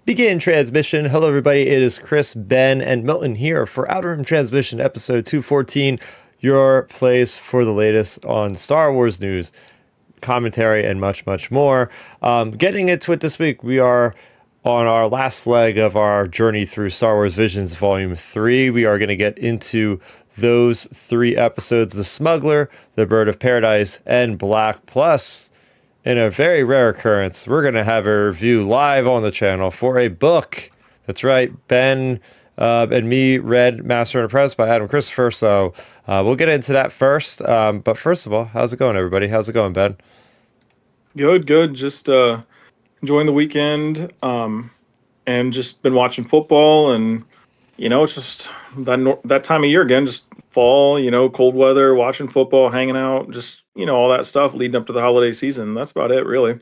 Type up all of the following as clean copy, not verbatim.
Begin transmission. Hello, everybody. It is Chris, Ben, and Milton here for Outer Rim Transmission, episode 214, your place for the latest on Star Wars news, commentary, and much, much more. Getting into it this week, we are on our last leg of our journey through Star Wars Visions Volume 3. We are going to get into those three episodes, The Smuggler, The Bird of Paradise, and Black Plus. In a very rare occurrence, we're going to have a review live on the channel for a book. That's right, Ben and me read Master and Apprentice by Adam Christopher, so we'll get into that first. But first of all, how's it going, everybody? How's it going, Ben? Good. Just enjoying the weekend, and just been watching football, and it's just that time of year again, just fall, cold weather, watching football, hanging out, just all that stuff leading up to the holiday season. That's about it, really.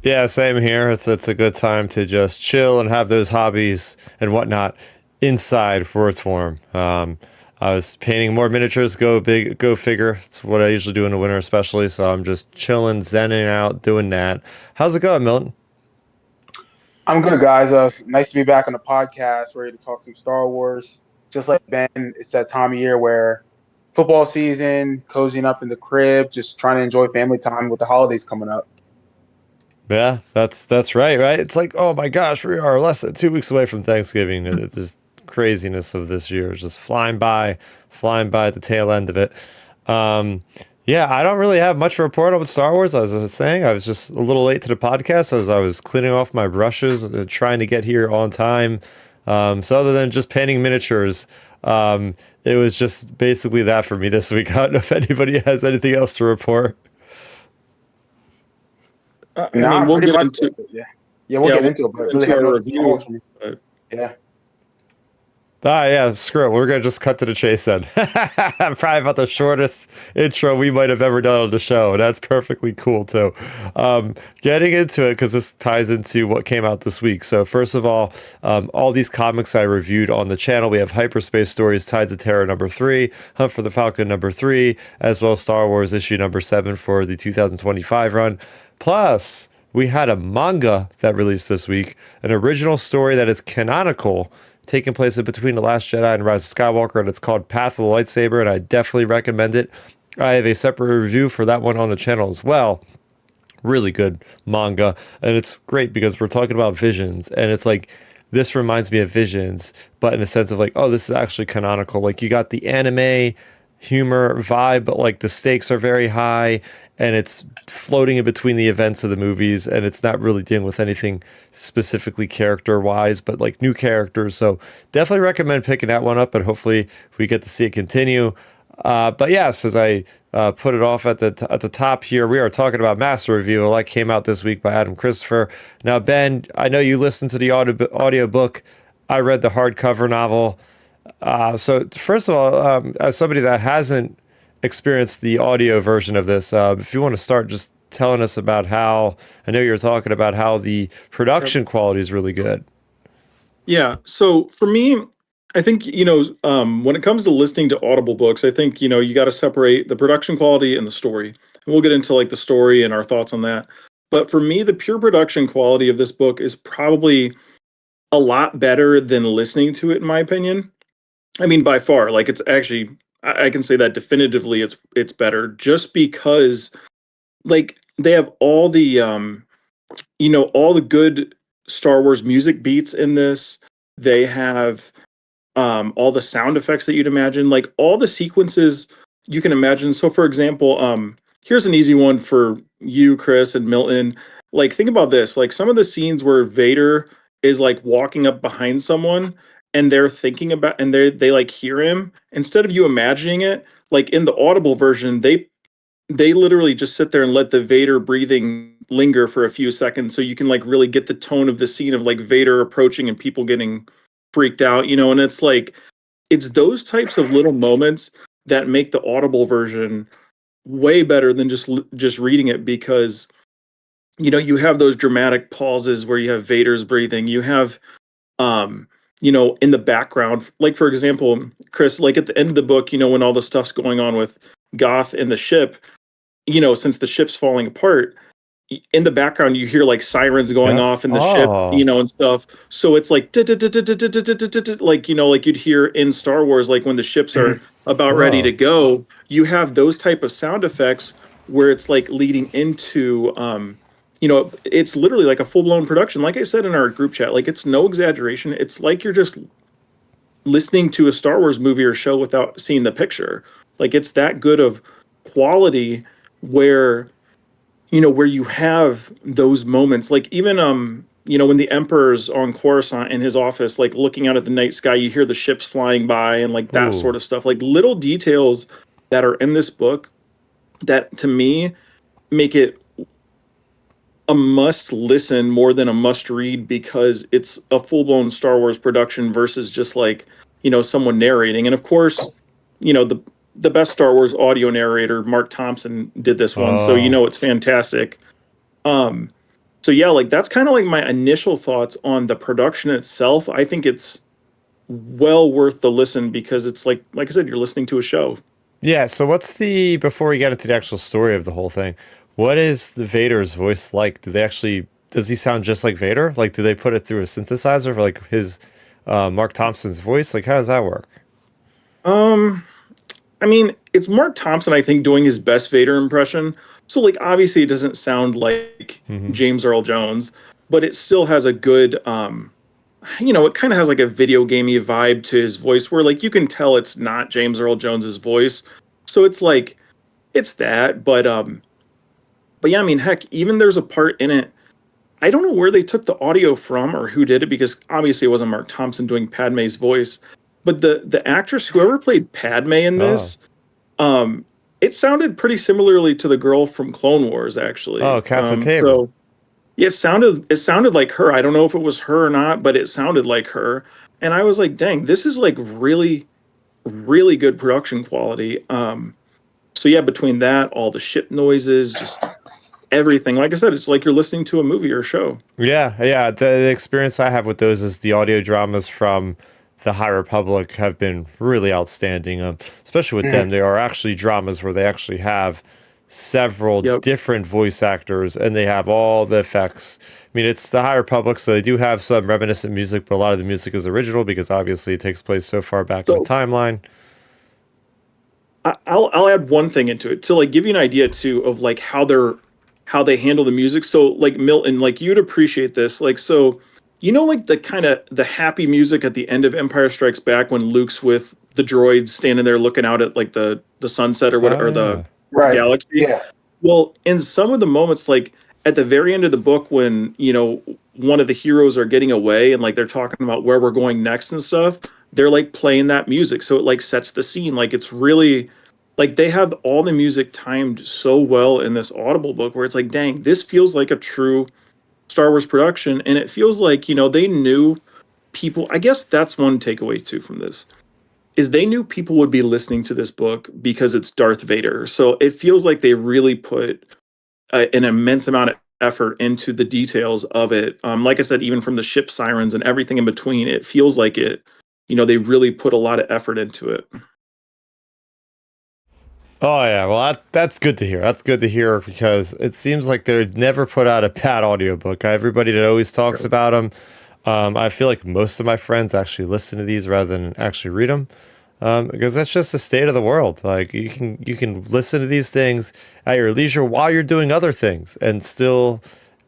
Yeah, same here. It's a good time to just chill and have those hobbies and whatnot inside where it's warm. I was painting more miniatures. Go figure. It's what I usually do in the winter, especially. So I'm just chilling, zenning out, doing that. How's it going, Milton? I'm good, guys. Nice to be back on the podcast, ready to talk some Star Wars. Just like Ben, it's that time of year where football season, cozying up in the crib, just trying to enjoy family time with the holidays coming up. Yeah, that's right. It's like, oh my gosh, we are less than 2 weeks away from Thanksgiving. It's just craziness of this year is just flying by at the tail end of it. Yeah, I don't really have much to report on with Star Wars. As I was saying, I was just a little late to the podcast as I was cleaning off my brushes and trying to get here on time. So other than just painting miniatures, it was just basically that for me this week. I don't know if anybody has anything else to report. We'll get into it. We'll get into it. But really have no review. Yeah. Yeah, screw it. We're going to just cut to the chase then. Probably about the shortest intro we might have ever done on the show. That's perfectly cool, too. Getting into it, because this ties into what came out this week. So, first of all these comics I reviewed on the channel. We have Hyperspace Stories, Tides of Terror number 3, Hunt for the Falcon number 3, as well as Star Wars issue number 7 for the 2025 run. Plus, we had a manga that released this week, an original story that is canonical, taking place in between The Last Jedi and Rise of Skywalker, and it's called Path of the Lightsaber, and I definitely recommend it. I have a separate review for that one on the channel as well. Really good manga, and it's great because we're talking about Visions, and it's like, this reminds me of Visions, but in a sense of like, oh, this is actually canonical. Like, you got the anime humor vibe, but like the stakes are very high, and it's floating in between the events of the movies, and it's not really dealing with anything specifically character wise, but like new characters. So definitely recommend picking that one up, and hopefully we get to see it continue. But yes, as I put it off at the top here, we are talking about Master Review, that came out this week by Adam Christopher. Now, Ben, I know you listened to the audio book. I read the hardcover novel. So first of all, as somebody that hasn't experienced the audio version of this, if you want to start just telling us about how, I know you're talking about how the production quality is really good. Yeah. So for me, I think, when it comes to listening to Audible books, I think, you got to separate the production quality and the story. And we'll get into like the story and our thoughts on that. But for me, the pure production quality of this book is probably a lot better than listening to it, in my opinion. I mean, by far, like, it's actually, I can say that definitively it's better, just because like they have all the all the good Star Wars music beats in this. They have all the sound effects that you'd imagine, like all the sequences you can imagine. So for example, here's an easy one for you, Chris and Milton. Like, think about this, like some of the scenes where Vader is like walking up behind someone, and they're thinking about, and they like hear him, instead of you imagining it, like in the Audible version, they literally just sit there and let the Vader breathing linger for a few seconds, so you can like really get the tone of the scene of like Vader approaching and people getting freaked out, and it's like, it's those types of little moments that make the Audible version way better than just reading it, because you have those dramatic pauses where you have Vader's breathing, you have in the background, like for example, Chris, like at the end of the book, when all the stuff's going on with Goth and the ship, since the ship's falling apart, in the background you hear like sirens going Yep. off in the ship, Oh. and stuff. So it's like like like you'd hear in Star Wars, like when the ships Mhm. are about ready to Whoa. go, you have those type of sound effects where it's like leading into it's literally like a full-blown production. Like I said in our group chat, like it's no exaggeration. It's like you're just listening to a Star Wars movie or show without seeing the picture. Like it's that good of quality where where you have those moments, like even when the emperor's on Coruscant in his office, like looking out at the night sky, you hear the ships flying by and like that Ooh. sort of stuff, like little details that are in this book that to me make it a must listen more than a must read, because it's a full-blown Star Wars production versus just like someone narrating. And of course, the best Star Wars audio narrator, Mark Thompson, did this one, so Oh. it's fantastic. um so yeah, like that's kind of like my initial thoughts on the production itself. I think it's well worth the listen because it's like I said, you're listening to a show. Yeah, so what's the before we get into the actual story of the whole thing, what is the Vader's voice like? Do they actually does he sound just like Vader? Like do they put it through a synthesizer for like his Mark Thompson's voice? Like how does that work? um I mean, it's Mark Thompson, I think, doing his best Vader impression. So, like, obviously, it doesn't sound like Hmm. James Earl Jones, but it still has a good, it kind of has like a video gamey vibe to his voice, where like you can tell it's not James Earl Jones's voice. So it's like it's that, but yeah, I mean, heck, even there's a part in it. I don't know where they took the audio from or who did it, because obviously it wasn't Mark Thompson doing Padme's voice, but the actress, whoever played Padme in Oh. this, um, it sounded pretty similarly to the girl from Clone Wars, actually. Oh, Catherine Tabor. So yeah, it sounded like her. I don't know if it was her or not, but it sounded like her. And I was like, dang, this is like really, really good production quality. So yeah, between that, all the ship noises, just everything. Like I said, it's like you're listening to a movie or a show. Yeah, yeah. The experience I have with those is the audio dramas from the High Republic have been really outstanding. Especially with them, Mhm. they are actually dramas where they actually have several Yep. different voice actors and they have all the effects. I mean, it's the High Republic, so they do have some reminiscent music, but a lot of the music is original because obviously it takes place so far back in the So timeline. I'll add one thing into it to like give you an idea too of like how they handle the music. So like Milton, like you'd appreciate this. Like so, like the kind of the happy music at the end of Empire Strikes Back when Luke's with the droids standing there looking out at like the sunset or what, Oh or the yeah. Right. galaxy. Yeah. Well, in some of the moments, like at the very end of the book, when one of the heroes are getting away and like they're talking about where we're going next and stuff, they're like playing that music, so it like sets the scene. Like it's really like they have all the music timed so well in this Audible book, where it's like, dang, this feels like a true Star Wars production, and it feels like they knew people. I guess that's one takeaway too from this is they knew people would be listening to this book because it's Darth Vader. So it feels like they really put an immense amount of effort into the details of it. Like I said, even from the ship sirens and everything in between, it feels like they really put a lot of effort into it. Oh yeah, well that's good to hear. That's good to hear because it seems like they never put out a bad audiobook. Everybody that always talks about them, I feel like most of my friends actually listen to these rather than actually read them, because that's just the state of the world. Like you can listen to these things at your leisure while you're doing other things and still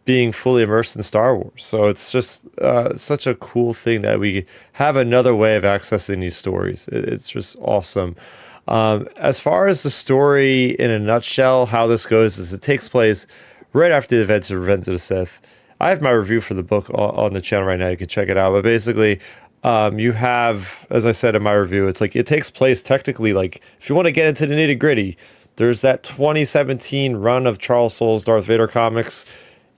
being fully immersed in Star Wars. So it's just such a cool thing that we have another way of accessing these stories. It's just awesome. As far as the story in a nutshell, how this goes is it takes place right after the events of Revenge of the Sith. I have my review for the book on the channel right now. You can check it out. But basically, you have, as I said in my review, it's like it takes place technically, like if you want to get into the nitty gritty, there's that 2017 run of Charles Soule's Darth Vader comics.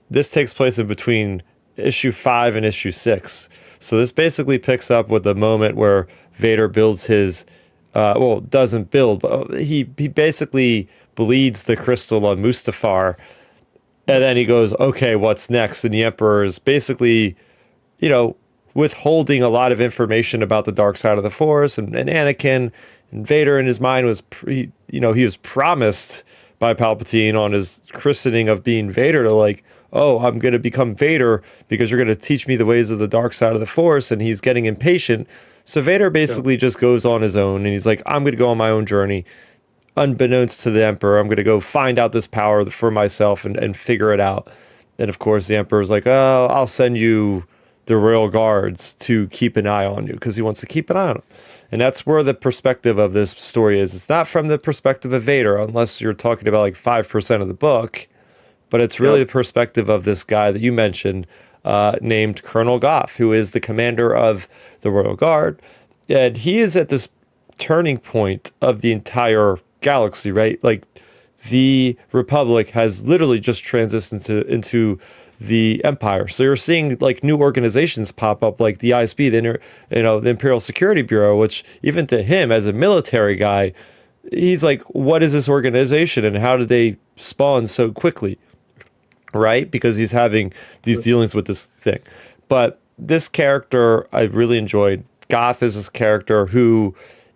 This takes place in between issue 5 and issue 6. So this basically picks up with the moment where Vader builds his well, doesn't build, but he basically bleeds the crystal on Mustafar, and then he goes, okay, what's next? And the Emperor is basically, you know, withholding a lot of information about the dark side of the Force, and Anakin and Vader in his mind was, he was promised by Palpatine on his christening of being Vader to like, oh, I'm going to become Vader because you're going to teach me the ways of the dark side of the Force. And he's getting impatient. So Vader Yeah. basically just goes on his own and he's like, I'm going to go on my own journey. Unbeknownst to the Emperor, I'm going to go find out this power for myself and figure it out. And of course, the Emperor's like, oh, I'll send you the royal guards to keep an eye on you because he wants to keep an eye on him. And that's where the perspective of this story is. It's not from the perspective of Vader, unless you're talking about like 5% of the book, but it's really Yep. the perspective of this guy that you mentioned, named Colonel Goff, who is the commander of the Royal Guard. And he is at this turning point of the entire galaxy, right? Like the Republic has literally just transitioned into the Empire. So you're seeing like new organizations pop up, like the ISB, the Imperial Security Bureau, which even to him as a military guy, he's like, what is this organization and how did they spawn so quickly? Right? Because he's having these dealings with this thing. But this character I really enjoyed. Goth is this character who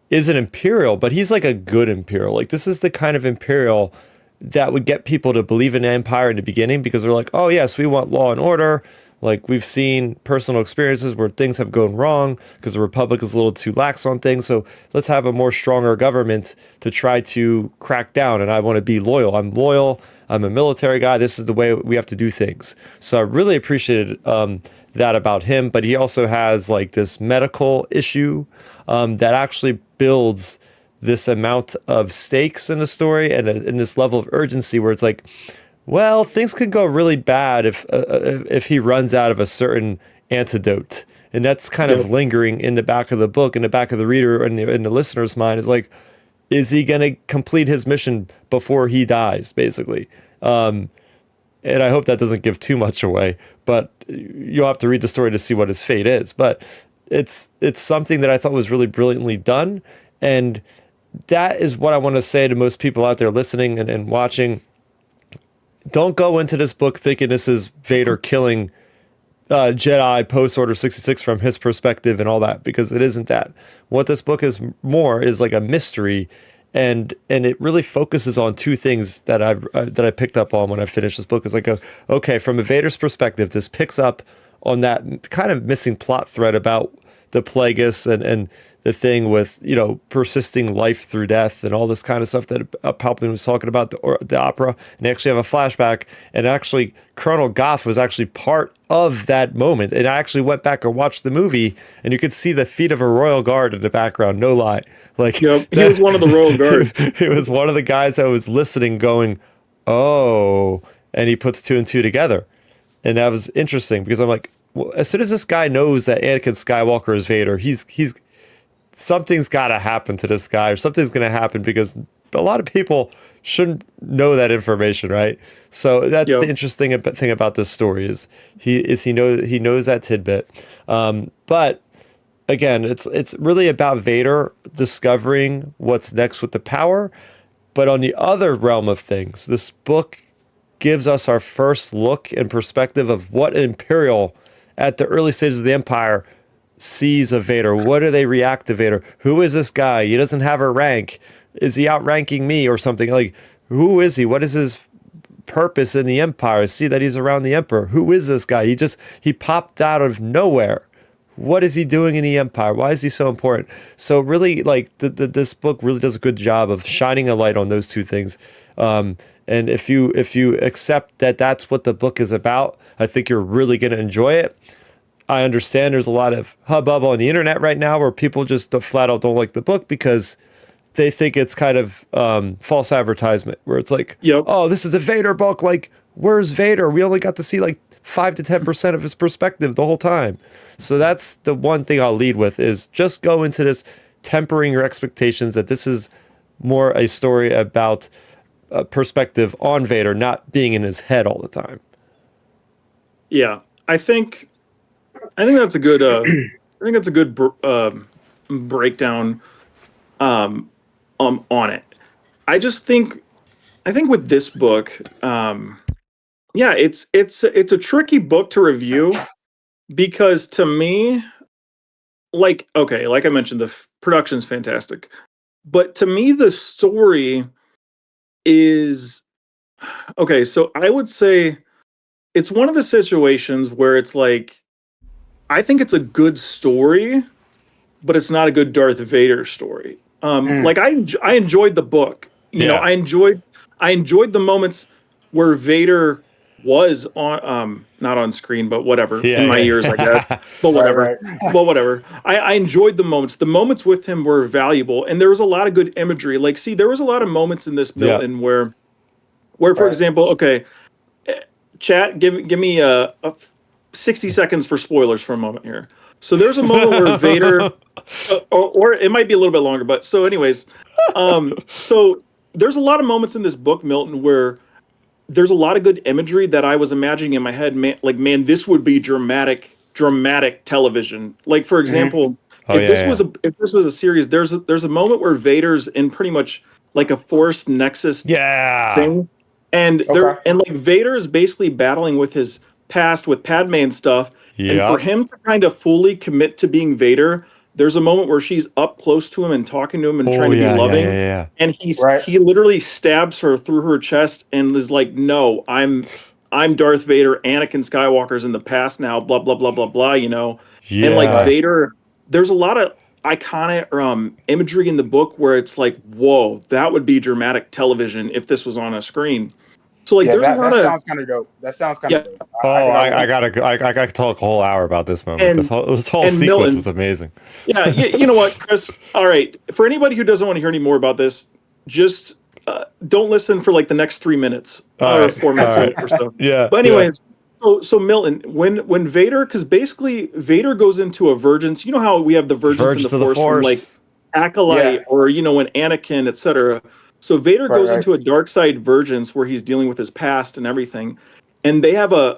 is an Imperial, but he's like a good Imperial. Like this is the kind of Imperial that would get people to believe in Empire in the beginning because they're like, oh yes, we want law and order. Like we've seen personal experiences where things have gone wrong because the Republic is a little too lax on things. So let's have a more stronger government to try to crack down. And I want to be loyal. I'm loyal. I'm a military guy. This is the way we have to do things. So I really appreciated that about him. But he also has like this medical issue that actually builds this amount of stakes in the story and in this level of urgency where it's like, well, things could go really bad if he runs out of a certain antidote, and that's kind of Yep. lingering in the back of the book, in the back of the reader, and in the listener's mind is like, is he going to complete his mission before he dies, basically? And I hope that doesn't give too much away, but you'll have to read the story to see what his fate is. But it's something that I thought was really brilliantly done, and that is what I want to say to most people out there listening and watching. Don't go into this book thinking this is Vader killing Jedi post Order 66 from his perspective and all that, because it isn't that. What this book is more is like a mystery, and it really focuses on two things that I picked up on when I finished this book. It's like, okay, from a Vader's perspective, this picks up on that kind of missing plot thread about the Plagueis and the thing with, persisting life through death and all this kind of stuff that Palpatine was talking about, the opera. And they actually have a flashback. And actually, Colonel Goff was actually part of that moment. And I actually went back and watched the movie, and you could see the feet of a royal guard in the background. No lie. Like, Yep. He was one of the royal guards. he was one of the guys that was listening, going, oh, and he puts two and two together. And that was interesting because I'm like, well, as soon as this guy knows that Anakin Skywalker is Vader, he's something's got to happen to this guy, or something's going to happen, because a lot of people shouldn't know that information, right? So that's Yep. the interesting thing about this story is he knows that tidbit. But again, it's really about Vader discovering what's next with the power. But on the other realm of things, this book gives us our first look and perspective of what an Imperial at the early stages of the Empire sees of Vader. What do they react to Vader? Who is this guy? He doesn't have a rank. Is he outranking me or something? Like, who is he? What is his purpose in the Empire? See that he's around the Emperor. Who is this guy? He popped out of nowhere. What is he doing in the Empire? Why is he so important? So really, like, this book really does a good job of shining a light on those two things. And if you accept that that's what the book is about, I think you're really going to enjoy it. I understand there's a lot of hubbub on the internet right now where people just flat out don't like the book because they think it's kind of false advertisement, where it's like, Yep. oh, this is a Vader book. Like, where's Vader? We only got to see like 5 to 10% of his perspective the whole time. So that's the one thing I'll lead with, is just go into this tempering your expectations that this is more a story about perspective on Vader, not being in his head all the time. Yeah. I think that's a good breakdown on it. I think with this book, yeah, it's a tricky book to review, because to me, like I mentioned, the production's fantastic, but to me the story is okay. So I would say it's one of the situations where it's like I think it's a good story, but it's not a good Darth Vader story. Mm, Like I enjoyed the book. You know, Yeah. I enjoyed the moments where Vader was on not on screen, but whatever, in my Yeah, ears, I guess. yeah. But right, whatever. right. But whatever. I enjoyed the moments. The moments with him were valuable, and there was a lot of good imagery. Like, see, there was a lot of moments in this Yeah. Milton where for Right. example, okay, eh, chat, give me 60 seconds for spoilers for a moment here. So there's a moment where Vader or it might be a little bit longer, but so anyways, so there's a lot of moments in this book, Milton, where there's a lot of good imagery that I was imagining in my head, man, like man, this would be dramatic television. Like for Hmm. example, Oh yeah, if this was a series, there's a moment where Vader's in pretty much like a forced nexus yeah. thing, and Okay. like Vader is basically battling with his past with Padme and stuff, and for Yep. him to kind of fully commit to being Vader, there's a moment where she's up close to him and talking to him and Oh trying to be yeah, yeah, loving, yeah, and Right. he literally stabs her through her chest and is like, "No, I'm Darth Vader. Anakin Skywalker's in the past now. Blah blah blah blah blah." You know, and like Right. yeah. Vader, there's a lot of iconic imagery in the book where it's like, "Whoa, that would be dramatic television if this was on a screen." So like, Yeah, there's a that lot that of sounds kind of dope. That sounds kind of yeah, dope. I Oh, think I I want. gotta, I gotta talk a whole hour about this moment. and This whole and sequence was Milton, amazing. yeah, you know what, Chris? All right, for anybody who doesn't want to hear any more about this, just don't listen for like the next 3 minutes All or right, four all minutes right. or so. Yeah, But yeah. anyways, so Milton, when Vader, because basically Vader goes into a vergence. You know how we have the vergence in the Verge of the Force from like Force. Yeah. Acolyte or when Anakin, etc. So Vader Right. goes Right. into a dark side vergence where he's dealing with his past and everything, and they have a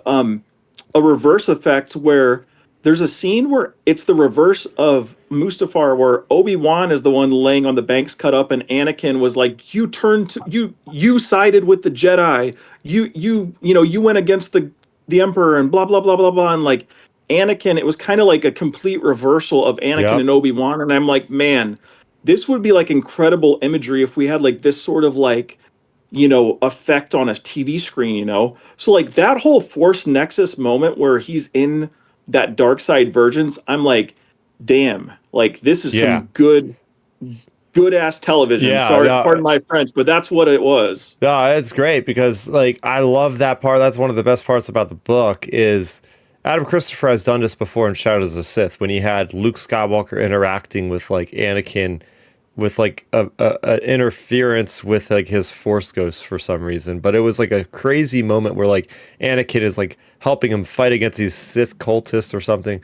reverse effect where there's a scene where it's the reverse of Mustafar, where Obi-Wan is the one laying on the banks cut up, and Anakin was like, "You turned to you sided with the Jedi. You went against the Emperor and blah blah blah blah blah." And like Anakin, it was kind of like a complete reversal of Anakin Yep. and Obi-Wan. And I'm like, man, this would be like incredible imagery if we had like this sort of like effect on a TV screen, So like that whole Force Nexus moment where he's in that dark side vergence, I'm like, damn, like this is Yeah. some good ass television. Yeah. Sorry, No. pardon my French, but that's what it was. No, it's great because like I love that part. That's one of the best parts about the book is Adam Christopher has done this before in Shadows of the Sith when he had Luke Skywalker interacting with like Anakin with like a interference with like his Force ghost for some reason. But it was like a crazy moment where like Anakin is like helping him fight against these Sith cultists or something.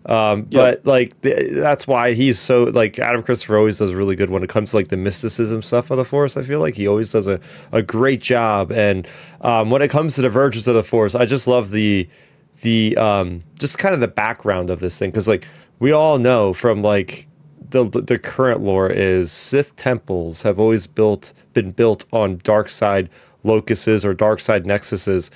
Yep. But like that's why he's so like Adam Christopher always does really good when it comes to like the mysticism stuff of the Force. I feel like he always does a great job. And when it comes to the verges of the Force, I just love the just kind of the background of this thing because like we all know from like the current lore is Sith temples have always been built on dark side locuses or dark side nexuses,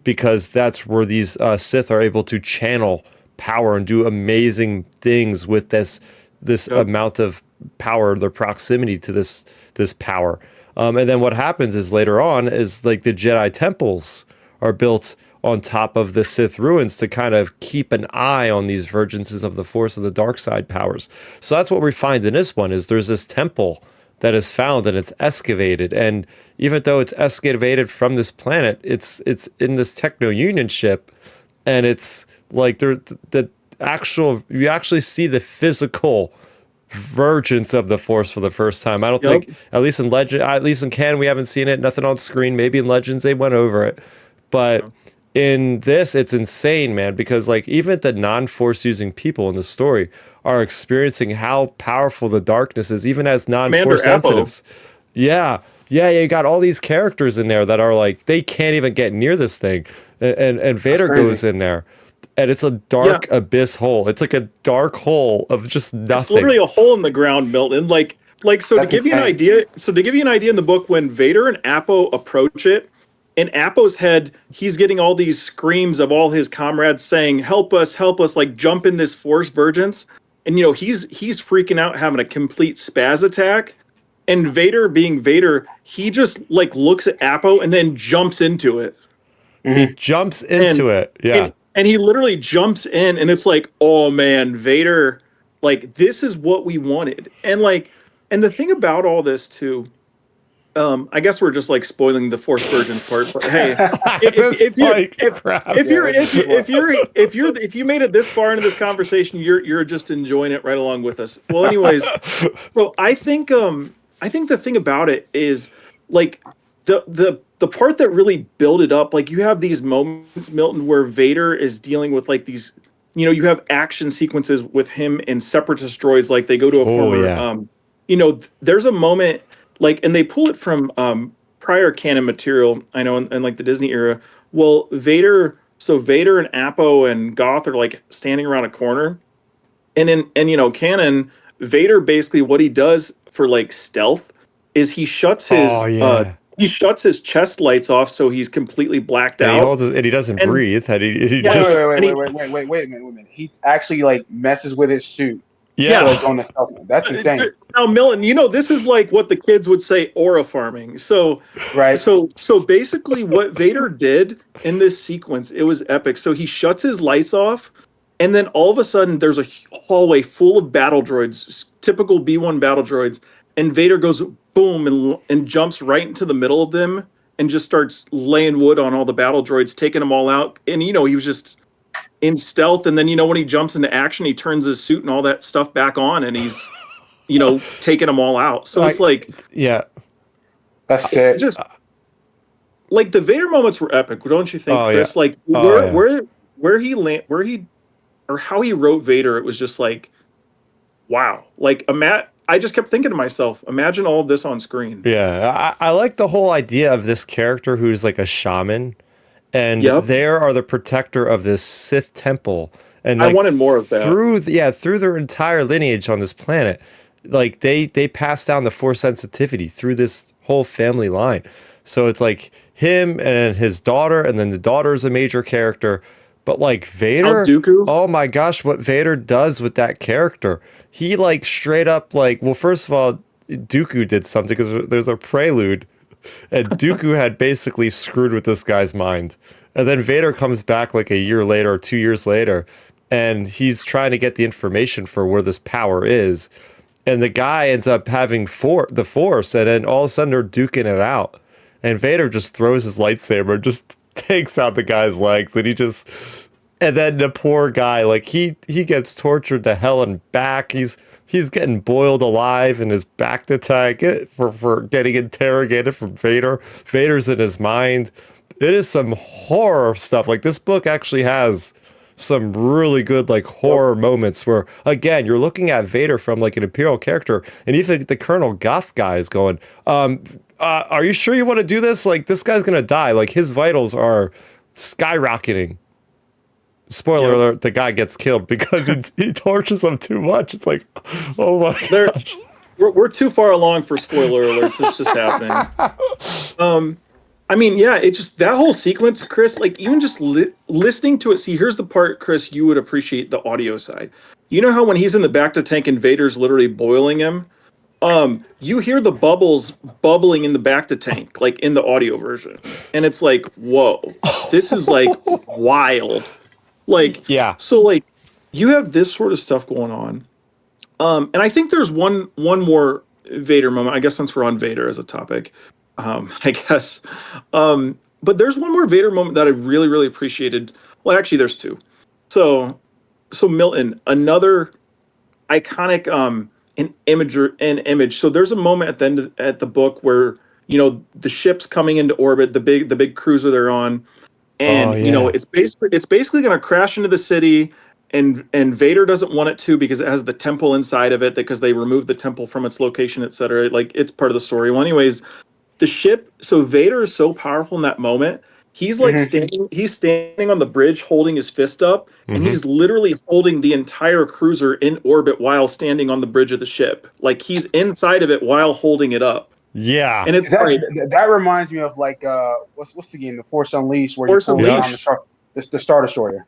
because that's where these Sith are able to channel power and do amazing things with this Yep. amount of power, their proximity to this power. And then what happens is later on is like the Jedi temples are built on top of the Sith ruins to kind of keep an eye on these vergences of the Force of the dark side powers. So that's what we find in this one is there's this temple that is found and it's excavated, and even though it's excavated from this planet, it's in this Techno Union ship, and it's like the actual you actually see the physical vergence of the Force for the first time. I don't Yep. think, at least in Legend, at least in canon, we haven't seen it. Nothing on screen. Maybe in Legends they went over it, but in this, it's insane, man. Because like even the non-Force using people in the story are experiencing how powerful the darkness is, even as Commander non-Force Appo. sensitives. Yeah, yeah, you got all these characters in there that are like they can't even get near this thing, and That's Vader crazy. goes in there, and it's a Yeah. dark abyss hole. It's like a dark hole of just It's nothing. literally a hole in the ground, Milton. Like so to That's give you an insane. idea, in the book when Vader and Appo approach it, in Appo's head, he's getting all these screams of all his comrades saying, help us, like jump in this Force Vergence. And he's freaking out, having a complete spaz attack. And Vader, being Vader, he just like looks at Appo and then jumps into it. He jumps And into it. Yeah. and he literally jumps in, and it's like, oh man, Vader, like this is what we wanted. And like, and the thing about all this too, I guess we're just like spoiling the Force Virgins part, but hey, if you made it this far into this conversation, you're just enjoying it right along with us. Well, anyways, so I think the thing about it is like the part that really built it up, like you have these moments, Milton, where Vader is dealing with like these, you have action sequences with him and separatist droids, like they go to a former, there's a moment like, and they pull it from prior canon material, I know, in like the Disney era. Well, Vader and Appo and Goth are like standing around a corner, and canon, Vader basically what he does for like stealth is he shuts his chest lights off, so he's completely blacked out. And he doesn't breathe. And he wait, just wait a minute. He actually like messes with his suit. Yeah. Like on the stealth. That's insane. Now, Milton, this is like what the kids would say aura farming. So, right. So basically what Vader did in this sequence, it was epic. So he shuts his lights off, and then all of a sudden there's a hallway full of battle droids, typical B1 battle droids, and Vader goes boom and jumps right into the middle of them and just starts laying wood on all the battle droids, taking them all out. And he was just in stealth, and then when he jumps into action, he turns his suit and all that stuff back on, and he's taking them all out. So it's like, yeah, that's it. Just like the Vader moments were epic, don't you think, Chris? Yeah. Like where he or how he wrote Vader, it was just like, wow. Like I just kept thinking to myself, imagine all of this on screen. Yeah, I like the whole idea of this character who's like a shaman. And they are the protector of this Sith temple, and like, I wanted more of that through their entire lineage on this planet. Like they pass down the Force sensitivity through this whole family line. So it's like him and his daughter, and then the daughter is a major character. But like Vader, oh my gosh, what Vader does with that character, he like straight up like, well, first of all, Dooku did something because there's a prelude. And Dooku had basically screwed with this guy's mind. And then Vader comes back like a year later or 2 years later, and he's trying to get the information for where this power is. And the guy ends up having the Force, and then all of a sudden they're duking it out. And Vader just throws his lightsaber and just takes out the guy's legs. And then the poor guy, like he gets tortured to hell and back. He's getting boiled alive in his back to tank for getting interrogated from Vader. Vader's in his mind. It is some horror stuff. Like this book actually has some really good like horror moments where, again, you're looking at Vader from like an Imperial character, and even the Colonel Goth guy is going, are you sure you want to do this? Like this guy's gonna die. Like his vitals are skyrocketing. Spoiler alert, the guy gets killed because he tortures him too much. It's like, oh my gosh. We're too far along for spoiler alerts. It's just happening. I mean, yeah, it just, that whole sequence, Chris, like even just listening to it. See, here's the part, Chris, you would appreciate the audio side. You know how when he's in the back to tank and Vader's literally boiling him? You hear the bubbles bubbling in the back to tank, like in the audio version. And it's like, whoa, this is like wild. Like, yeah. So like you have this sort of stuff going on. And I think there's one more Vader moment, I guess, since we're on Vader as a topic, I guess. But there's one more Vader moment that I really, really appreciated. Well, actually there's two. So Milton, another iconic an image. So there's a moment at the end at the book where, the ship's coming into orbit, the big cruiser they're on. And it's basically going to crash into the city, and Vader doesn't want it to because it has the temple inside of it, because they removed the temple from its location, etc. Like it's part of the story. Well, anyways, the ship. So Vader is so powerful in that moment. He's like standing on the bridge, holding his fist up, and he's literally holding the entire cruiser in orbit while standing on the bridge of the ship. Like he's inside of it while holding it up. Yeah, and it's that reminds me of like what's the game, The Force Unleashed, where Force you're Unleashed. on the Star Destroyer.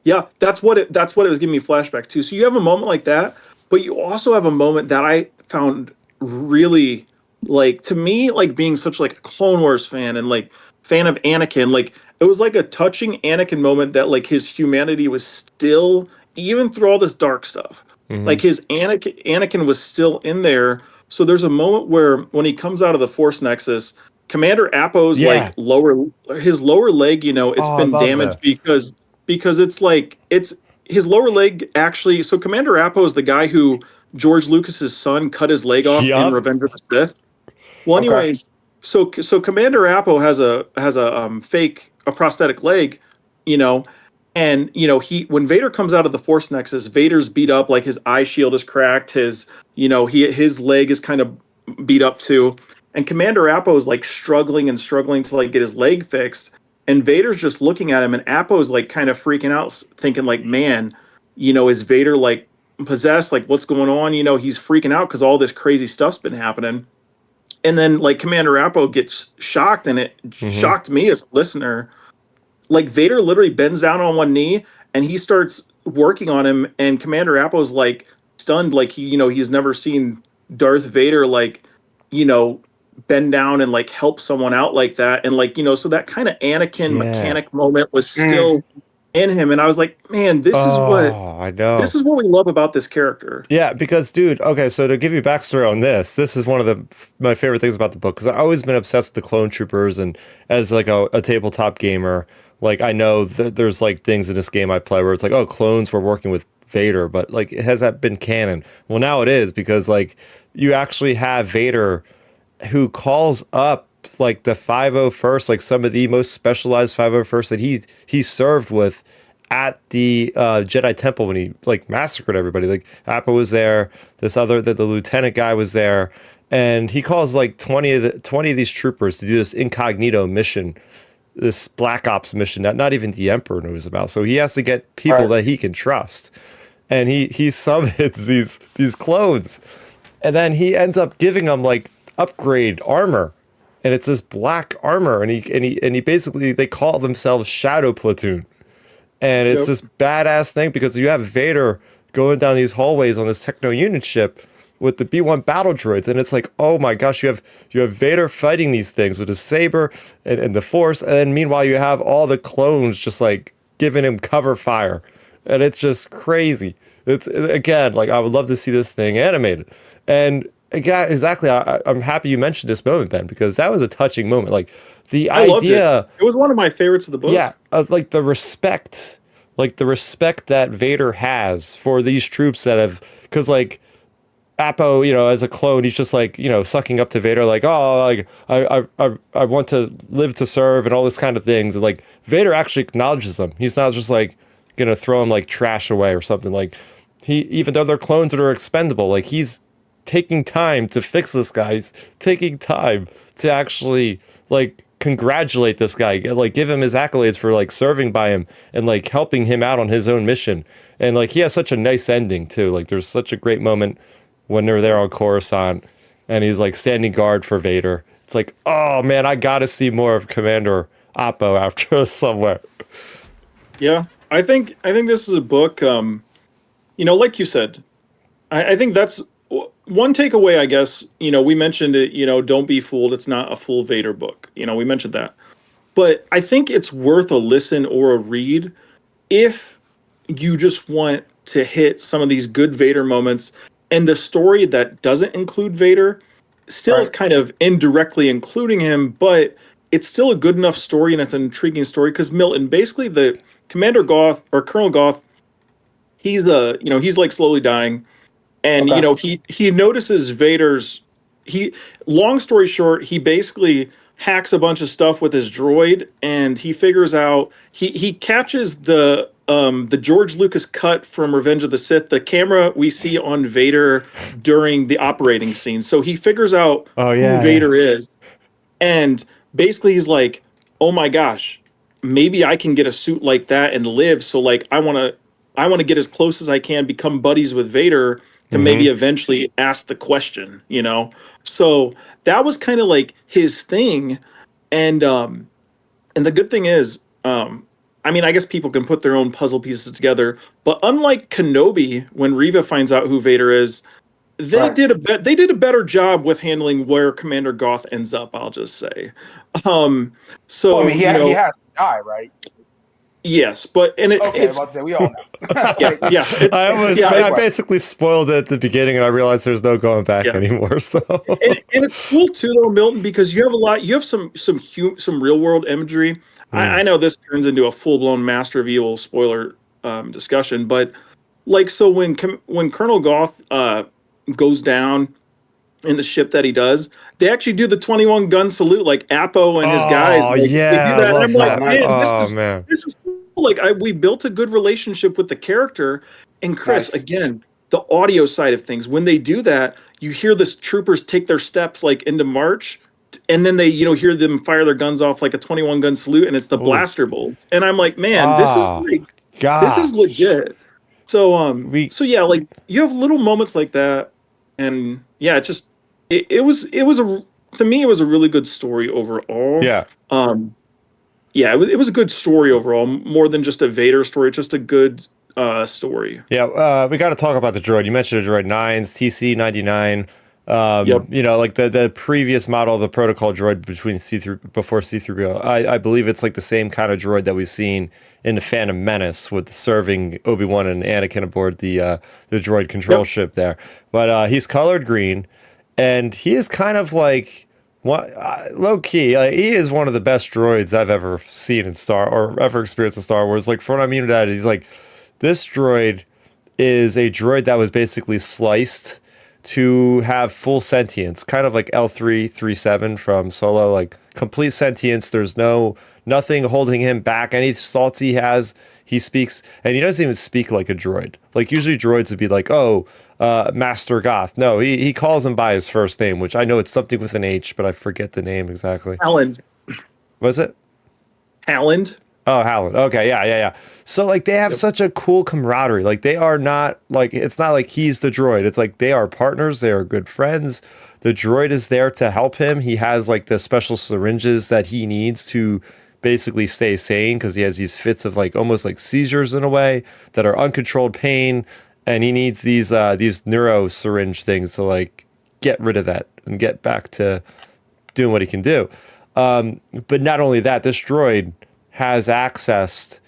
Yeah, that's what it was giving me flashbacks to. So you have a moment like that, but you also have a moment that I found really like to me, like being such like a Clone Wars fan and like fan of Anakin, like it was like a touching Anakin moment that like his humanity was still, even through all this dark stuff, Hmm. like his Anakin was still in there. So there's a moment where when he comes out of the Force Nexus, Commander Appo's Yeah. like his lower leg, it's Oh, I been love damaged this. because it's like it's his lower leg actually. So Commander Appo is the guy who George Lucas's son cut his leg off in Yup. Revenge of the Sith. Well, Okay. anyways, so Commander Appo has a fake a prosthetic leg, you know, and he when Vader comes out of the Force Nexus, Vader's beat up, like his eye shield is cracked, his leg is kind of beat up too, and Commander Appo is like struggling and struggling to like get his leg fixed, and Vader's just looking at him, and Appo's like kind of freaking out, thinking like, man, is Vader like possessed? Like what's going on? He's freaking out because all this crazy stuff's been happening, and then like Commander Appo gets shocked, and it Hmm. shocked me as a listener. Like Vader literally bends down on one knee and he starts working on him, and Commander Appo's like stunned, like he's never seen Darth Vader like you know bend down and like help someone out like that, and like so that kind of Anakin Yeah. mechanic moment was Mm, still in him, and I was like, man, this is what Oh, I know. this is what we love about this character. Yeah, because dude, okay, so to give you backstory on this is one of my favorite things about the book because I've always been obsessed with the clone troopers, and as like a tabletop gamer, like I know that there's like things in this game I play where it's like, oh, clones were working with Vader, but like has that been canon? Well, now it is because like you actually have Vader who calls up like the 501st, like some of the most specialized 501st that he served with at the Jedi Temple when he like massacred everybody. Like Appa was there, the lieutenant guy was there, and he calls like 20 of these troopers to do this incognito mission, this Black Ops mission that not even the Emperor knows about. So he has to get people right. that he can trust, and he summons these clones, and then he ends up giving them like upgrade armor, and it's this black armor, and he basically they call themselves Shadow Platoon, and it's Yep. this badass thing because you have Vader going down these hallways on this Techno Union ship with the B-1 battle droids, and it's like, oh my gosh, you have Vader fighting these things with his saber and the Force, and then meanwhile you have all the clones just like giving him cover fire, and it's just crazy. It's again like I would love to see this thing animated, and again exactly. I'm happy you mentioned this moment, Ben, because that was a touching moment. Like the I loved it. idea, It was one of my favorites of the yeah, book. like the respect that Vader has for these troops that have, because like Appo, as a clone, he's just like, sucking up to Vader, like, oh, like I want to live to serve and all this kind of things, and like Vader actually acknowledges them. He's not just like gonna throw him like trash away or something. Like he, even though they're clones that are expendable, like he's taking time to fix this guy. He's taking time to actually like congratulate this guy, like give him his accolades for like serving by him and like helping him out on his own mission. And like he has such a nice ending too. Like there's such a great moment when they're there on Coruscant and he's like standing guard for Vader. It's like, oh man, I gotta see more of Commander Appo after this somewhere. Yeah, I think this is a book. Like you said, I think that's one takeaway. I guess we mentioned it. Don't be fooled. It's not a full Vader book. We mentioned that, but I think it's worth a listen or a read if you just want to hit some of these good Vader moments, and the story that doesn't include Vader still is Right. kind of indirectly including him, but it's still a good enough story and it's an intriguing story because Milton, basically the Commander Goth or Colonel Goth, he's like slowly dying, and Okay. he notices Vader's he long story short, he basically hacks a bunch of stuff with his droid, and he figures out he catches the George Lucas cut from Revenge of the Sith, the camera we see on Vader during the operating scene. So he figures out Oh who yeah, yeah. Vader is, and basically he's like, "Oh my gosh, maybe I can get a suit like that and live." So like I want to get as close as I can, become buddies with Vader to maybe Mm-hmm. eventually ask the question. So that was kind of like his thing, and the good thing is, I mean, I guess people can put their own puzzle pieces together, but unlike Kenobi, when Reva finds out who Vader is, Right. they did a better job with handling where Commander Goth ends up, I'll just say. Um, Well, I mean, so you he know, has to die, right? yes, but Okay, I'm it's about to say we all know. yeah, Like, yeah, it's yeah, I it's basically spoiled it at the beginning, and I realized there's no going back yeah. anymore. So, And it's cool too, though, Milton, because you have some real world imagery. Hmm. I know this turns into a full blown Master of Evil spoiler discussion, but like so when Colonel Goth goes down in the ship that he does, they actually do the 21 gun salute, like Apo and his guys, Oh like they do yeah, I that, and love I'm like, oh, that. nice, man, Oh man. this is cool. Like we built a good relationship with the character. And Chris, nice. again, the audio side of things, when they do that, you hear the troopers take their steps like into march, and then they hear them fire their guns off like a 21 gun salute, and it's the Oh, blaster bolts, and I'm like, man, ah, this is gosh. legit. So We so yeah, like you have little moments like that, and yeah, it was a to me it was a really good story overall. yeah. Um yeah, it was a good story overall, more than just a Vader story, just a good story. Yeah, we got to talk about the droid. You mentioned the droid nines, TC-99. Yep. Like the previous model of the protocol droid between C3 before C3PO. I believe it's like the same kind of droid that we've seen in the Phantom Menace with serving Obi-Wan and Anakin aboard the droid control Yep. ship there. But he's colored green, and he is kind of like what low key. He is one of the best droids I've ever seen in Star or ever experienced in Star Wars. Like for what I mean that, he's like this droid is a droid that was basically sliced to have full sentience, kind of like L337 from Solo, like complete sentience. There's nothing holding him back. Any thoughts he has, he speaks, and he doesn't even speak like a droid. Like usually droids would be like, oh, Master Goth. No, he calls him by his first name, which I know it's something with an H, but I forget the name exactly. Halland. Was it? Halland. Oh, Howland. Okay, yeah. So like they have Yep. such a cool camaraderie. Like they are not like it's not like he's the droid. It's like they are partners. They are good friends. The droid is there to help him. He has like the special syringes that he needs to basically stay sane because he has these fits of like almost like seizures in a way that are uncontrolled pain, and he needs these neuro syringe things to like get rid of that and get back to doing what he can do. But not only that, this droid has access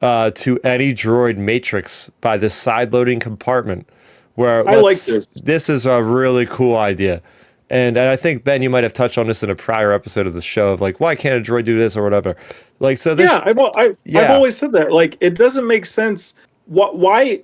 to any droid matrix by this side loading compartment. Where I like this. this is a really cool idea. And I think Ben, you might have touched on this in a prior episode of the show of like, why can't a droid do this or whatever? Like, so this, Yeah, I've yeah, always said that. Like, it doesn't make sense. Why?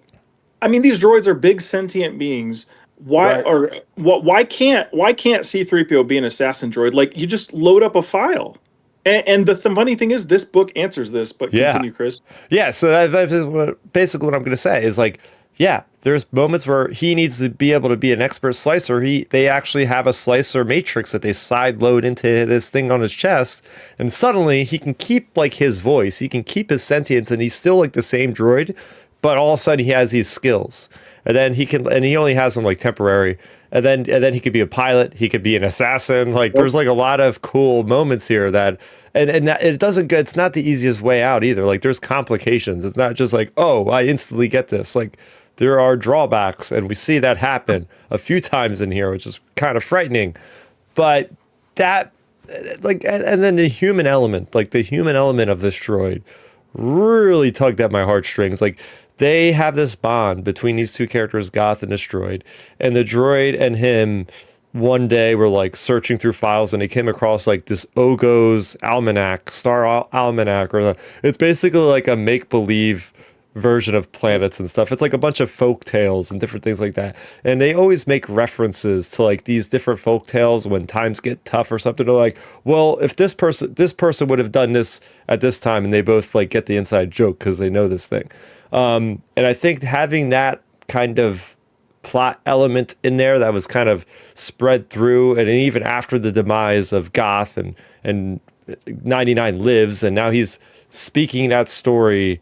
I mean, these droids are big sentient beings. Why Right. or what? Why can't C-3PO be an assassin droid? Like, you just load up a file. And the funny thing is, this book answers this. But yeah. continue, Chris. Yeah, so basically what I'm going to say is like, yeah, there's moments where he needs to be able to be an expert slicer. They actually have a slicer matrix that they side load into this thing on his chest, and suddenly he can keep like his voice, he can keep his sentience, and he's still like the same droid, but all of a sudden he has these skills, and then he only has them like temporary, and then he could be a pilot, he could be an assassin. Like Yep. there's like a lot of cool moments here that and it doesn't get it's not the easiest way out either. Like there's complications. It's not just like, oh, I instantly get this. Like there are drawbacks, and we see that happen a few times in here, which is kind of frightening. But that like and then the human element of this droid really tugged at my heartstrings. Like they have this bond between these two characters, Goth and this droid, and the droid and him one day were like searching through files, and they came across like this Ogo's almanac, almanac, it's basically like a make believe version of planets and stuff. It's like a bunch of folk tales and different things like that. And they always make references to like these different folk tales when times get tough or something. They're like, well, if this person would have done this at this time, and they both like get the inside joke because they know this thing. And I think having that kind of plot element in there that was kind of spread through, and even after the demise of Goth and 99 lives, and now he's speaking that story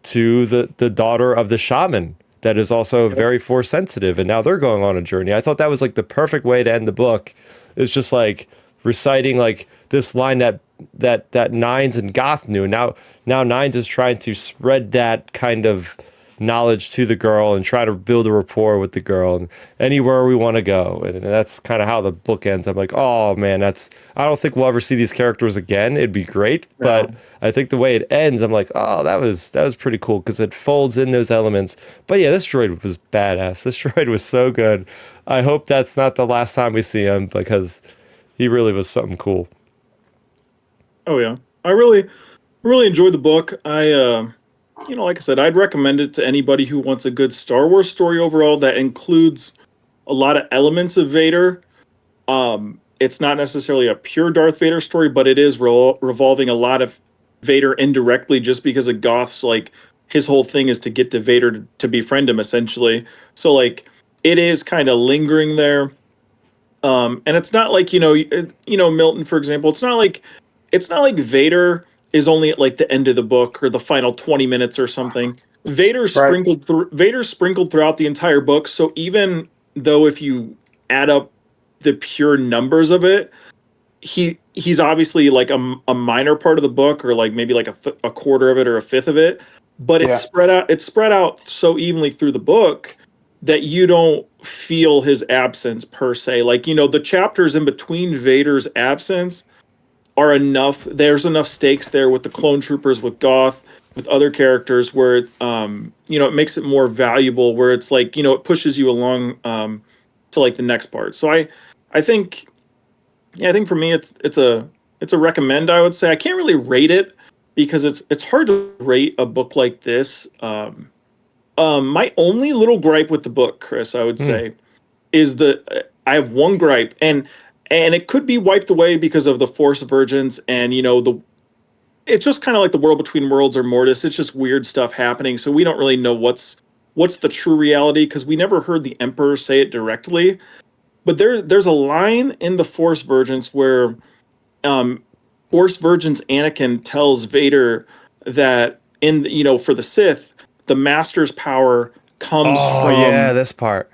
to the daughter of the shaman that is also very force sensitive, and now they're going on a journey. I thought that was like the perfect way to end the book. It's just like reciting like this line that Nines and Goth knew. Now Nines is trying to spread that kind of knowledge to the girl and try to build a rapport with the girl and anywhere we want to go. And that's kind of how the book ends. I'm like, oh man, I don't think we'll ever see these characters again. It'd be great. But I think the way it ends, I'm like, oh, that was pretty cool because it folds in those elements. But yeah, this droid was badass. This droid was so good. I hope that's not the last time we see him because he really was something cool. Oh yeah, I really enjoyed the book. Like I said, I'd recommend it to anybody who wants a good Star Wars story overall that includes a lot of elements of Vader. It's not necessarily a pure Darth Vader story, but it is revolving a lot of Vader indirectly, just because of Goth's like his whole thing is to get to Vader to befriend him essentially. So like it is kind of lingering there. And it's not like Milton, for example. It's not like Vader is only at like the end of the book or the final 20 minutes or something. Right. Vader's sprinkled throughout the entire book. So even though if you add up the pure numbers of it, he's obviously like a minor part of the book, or like maybe like a quarter of it or a fifth of it, but Yeah. it's spread out so evenly through the book that you don't feel his absence per se. Like, the chapters in between Vader's absence are enough. There's enough stakes there with the clone troopers, with Goth, with other characters, where it makes it more valuable, where it's like, it pushes you along to like the next part. So I think yeah, I think for me it's a recommend, I would say. I can't really rate it because it's hard to rate a book like this. My only little gripe with the book, Chris, I would Hmm. say, is I have one gripe, and it could be wiped away because of the Force Virgins, and it's just kind of like the World Between Worlds or Mortis. It's just weird stuff happening, so we don't really know what's the true reality, because we never heard the Emperor say it directly. But there's a line in the Force Virgins where um, Force Virgins Anakin tells Vader that for the Sith, the Master's power comes Oh yeah, from this part.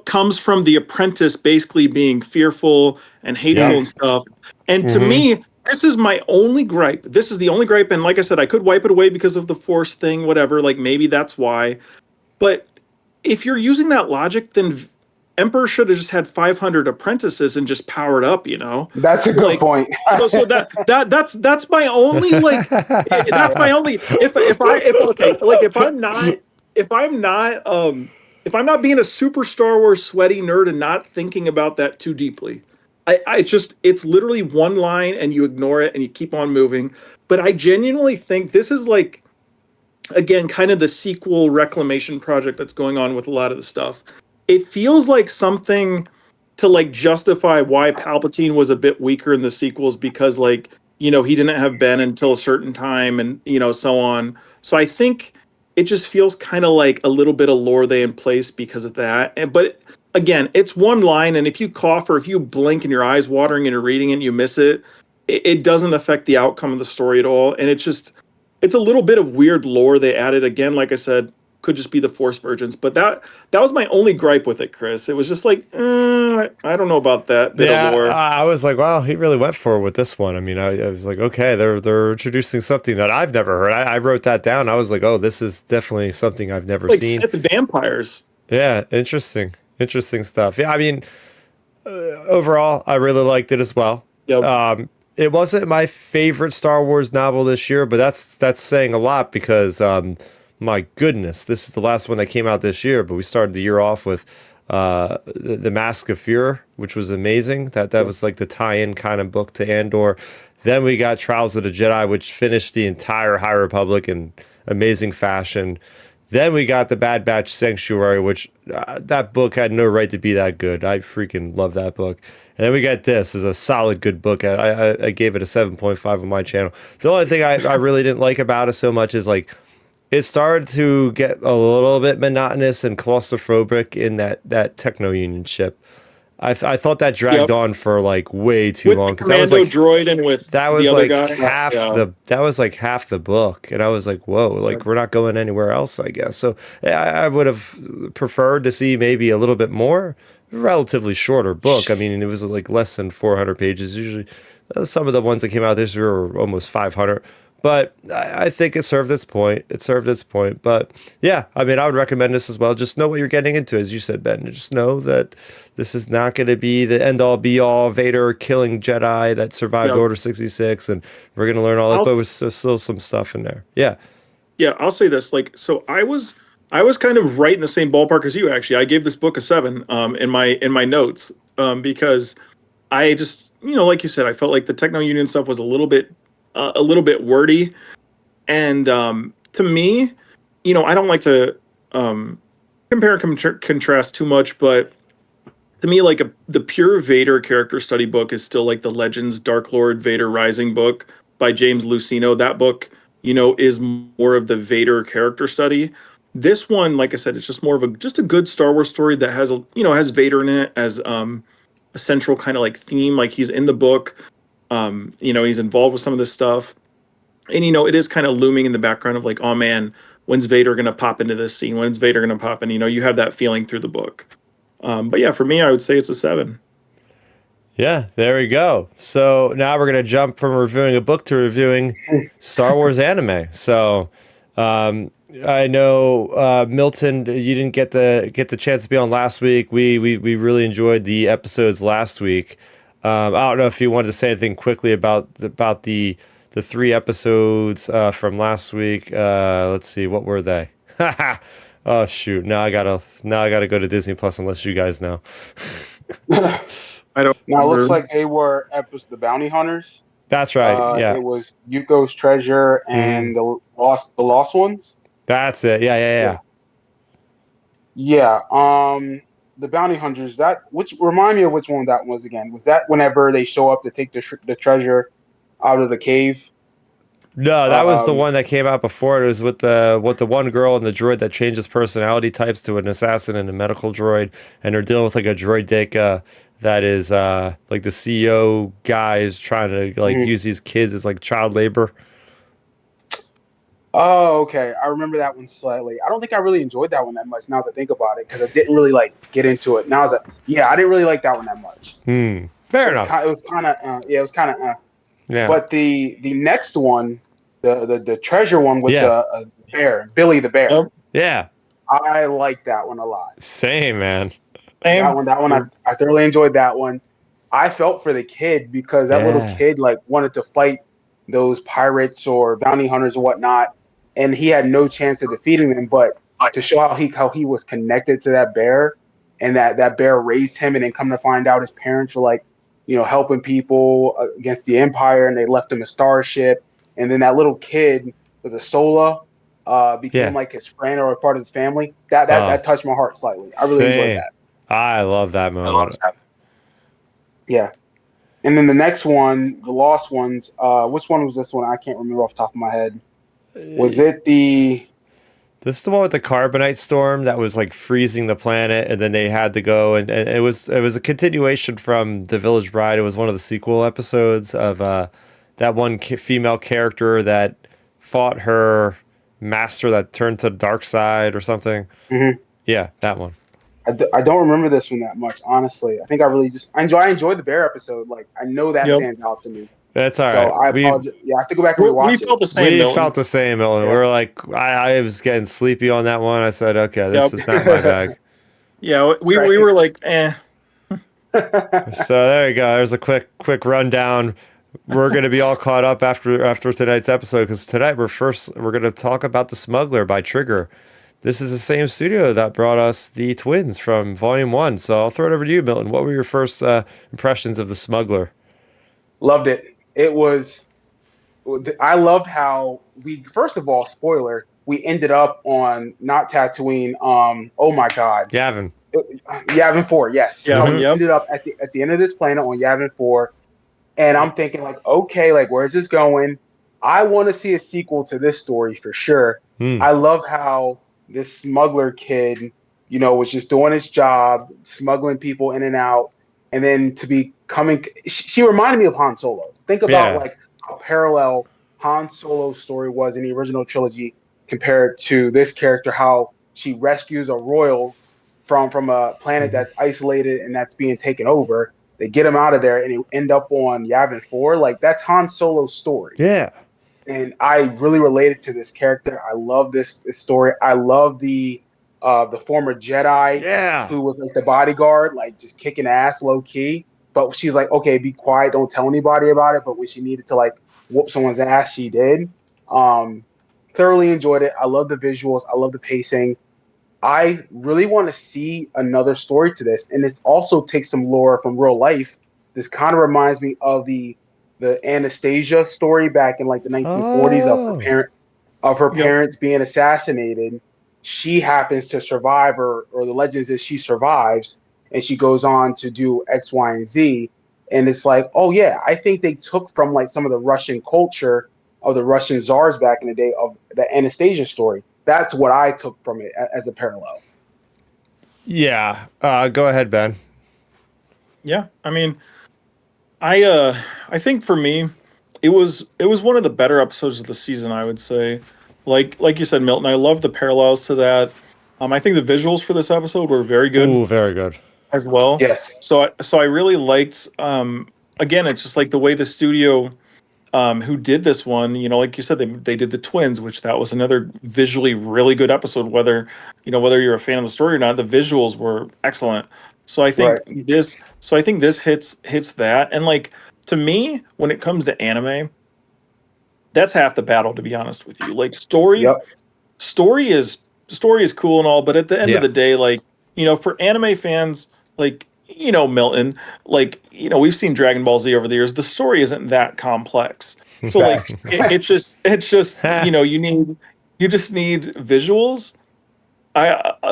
comes from the apprentice basically being fearful and hateful Yep. and stuff. And to Mm-hmm. me, this is my only gripe. This is the only gripe. And like I said, I could wipe it away because of the Force thing, whatever. Like maybe that's why. But if you're using that logic, then Emperor should have just had 500 apprentices and just powered up. That's a So good like, point. so that's my only like that's my only if okay, like if I'm not if I'm not being a super Star Wars sweaty nerd and not thinking about that too deeply. I just it's literally one line and you ignore it and you keep on moving. But I genuinely think this is like, again, kind of the sequel reclamation project that's going on with a lot of the stuff. It feels like something to like justify why Palpatine was a bit weaker in the sequels, because like, he didn't have Ben until a certain time, and so on. So I think it just feels kind of like a little bit of lore they in place because of that. But again, it's one line, and if you cough or if you blink and your eyes watering and you're reading it and you miss it, it doesn't affect the outcome of the story at all. And it's a little bit of weird lore they added. Again, like I said, could just be the Force Virgins, but that was my only gripe with it, Chris. It was just like, I don't know about that bit of Yeah, lore. I was like, wow, he really went for it with this one. I mean, I was like, okay, they're introducing something that I've never heard. I wrote that down. I was like, oh, this is definitely something I've never Like seen. Sith vampires. Yeah, interesting stuff. Yeah, I mean, overall, I really liked it as well. Yep. It wasn't my favorite Star Wars novel this year, but that's saying a lot because my goodness, this is the last one that came out this year. But we started the year off with the Mask of Fear, which was amazing. That was like the tie-in kind of book to Andor. Then we got Trials of the Jedi, which finished the entire High Republic in amazing fashion. Then we got the Bad Batch Sanctuary, which that book had no right to be that good. I freaking love that book. And then we got this is a solid good book. I gave it a 7.5 on my channel. The only thing I really didn't like about it so much is like it started to get a little bit monotonous and claustrophobic in that Techno Union ship. I thought that dragged Yep. on for like way too With long the because that was commando like droid and with that the was other like guy. half Yeah. that was like half the book, and I was like, whoa, like we're not going anywhere else, I guess. So yeah, I would have preferred to see maybe a little bit more, relatively shorter book. I mean, it was like less than 400 pages. Usually, some of the ones that came out this year were almost 500. But I think it served its point. It served its point. But yeah, I mean, I would recommend this as well. Just know what you're getting into, as you said, Ben. Just know that this is not going to be the end all be all Vader killing Jedi that survived Yeah. Order 66, and we're going to learn all that. I'll But there's still some stuff in there. Yeah. Yeah, I'll say this. Like, so I was kind of right in the same ballpark as you. Actually, I gave this book a 7 in my notes because I just, like you said, I felt like the Techno Union stuff was a little bit wordy, and to me, I don't like to compare and contrast too much, but to me, like the pure Vader character study book is still like the Legends Dark Lord Vader Rising book by James Luceno. That book, is more of the Vader character study. This one, like I said, it's just more of just a good Star Wars story that has Vader in it as a central kind of like theme. Like he's in the book, he's involved with some of this stuff, and it is kind of looming in the background of like, oh man, when's Vader gonna pop into this scene? When's Vader gonna pop in? You have that feeling through the book. But yeah, for me, I would say it's a 7. Yeah, there we go. So now we're gonna jump from reviewing a book to reviewing Star Wars anime. So I know Milton, you didn't get the chance to be on last week. We really enjoyed the episodes last week. I don't know if you wanted to say anything quickly about the 3 episodes from last week. Let's see, what were they? Oh shoot! Now I gotta go to Disney Plus unless you guys know. I don't Now it looks remember. like they were the bounty hunters. That's right. Yeah. It was Yuko's treasure Hmm. and the lost ones. That's it. Yeah. Yeah. Yeah, Yeah. yeah. The bounty hunters. That which remind me of which one that was again. Was that whenever they show up to take the treasure out of the cave? No, that was the Um, one that came out before. It was with the one girl and the droid that changes personality types to an assassin and a medical droid, and they're dealing with like a droid Deka that is like the CEO guy is trying to like mhm. use these kids as like child labor. Oh, okay. I remember that one slightly. I don't think I really enjoyed that one that much now to think about it because I didn't really like get into it. Now it's like, yeah, I didn't really like that one that much. Hmm. Fair It enough. was kind of yeah, it was kind of Yeah. But the next one, the treasure one with Yeah. the bear, Billy the bear, Yep. Yeah. I like that one a lot. Same, man. That Same. one, I thoroughly enjoyed that one. I felt for the kid because that little Yeah. kid like wanted to fight those pirates or bounty hunters or whatnot, and he had no chance of defeating them. But to show how he was connected to that bear, and that bear raised him, and then come to find out his parents were like, helping people against the Empire, and they left him a starship, and then that little kid was a Sola. Became Yeah. like his friend or a part of his family. That that Uh, that touched my heart slightly. I really enjoyed same. that. I love that moment. Yeah. And then the next one, the Lost Ones, which one was this one? I can't remember off the top of my head. Was it the This is the one with the carbonite storm that was like freezing the planet, and then they had to go and it was a continuation from The Village Bride. It was one of the sequel episodes of that one female character that fought her master that turned to the dark side or something. mhm. Yeah, that one. I don't remember this one that much, honestly. I think I really just I enjoyed the bear episode. Like I know that Yep. stands out to me. That's all So right. I We apologize. Yeah, I have to go back and We rewatch it. felt the same, we Milton. felt the same, Milton. We Yeah. were like, I was getting sleepy on that one. I said, okay, this Yep. is not my bag. Yeah, we Right. were like, eh. So there you go. There's a quick rundown. We're gonna be all caught up after tonight's episode because tonight we're gonna talk about The Smuggler by Trigger. This is the same studio that brought us the twins from Volume One. So I'll throw it over to you, Milton. What were your first impressions of The Smuggler? Loved it. It was I loved how we first of all, spoiler, we ended up on not Tatooine. Oh my God. Gavin. Yavin 4, yes. Yeah, How we yep. ended up at the end of this planet on Yavin 4. And I'm thinking, like, okay, like, where's this going? I want to see a sequel to this story for sure. Hmm. I love how this smuggler kid, was just doing his job, smuggling people in and out, and then to be coming. She reminded me of Han Solo. Think about Yeah. like how parallel Han Solo's story was in the original trilogy compared to this character. How she rescues a royal from a planet Mhm. that's isolated and that's being taken over. They get him out of there and he end up on Yavin 4. Like that's Han Solo's story. Yeah. and I really related to this character. I love this story. I love the former Jedi Yeah. who was like the bodyguard, like just kicking ass low key. But she's like, okay, be quiet, don't tell anybody about it. But when she needed to like whoop someone's ass, she did. Um, Thoroughly enjoyed it. I love the visuals. I love the pacing. I really want to see another story to this, and it also takes some lore from real life. This kind of reminds me of the Anastasia story back in like the 1940s of Oh. her Yep. parents being assassinated. She happens to survive, or the legend is she survives, and she goes on to do X, Y, and Z. And it's like, oh yeah, I think they took from like some of the Russian culture of the Russian czars back in the day of the Anastasia story. That's what I took from it as a parallel. Yeah. Go ahead, Ben. Yeah. I mean, I think for me, it was one of the better episodes of the season, I would say. Like you said, Milton, I love the parallels to that. I think the visuals for this episode were very good Ooh, very good. as well. Yes. So I really liked again, it's just like the way the studio who did this one, like you said, they did the twins, which that was another visually really good episode. Whether you're a fan of the story or not, the visuals were excellent. So I think Right. this hits that. And like to me, when it comes to anime, that's half the battle, to be honest with you. Like Yep. story is story is cool and all, but at the end of Yeah. the day, like, for anime fans, like, Milton, like, we've seen Dragon Ball Z over the years. The story isn't that complex. So like Facts. it's just, you just need visuals.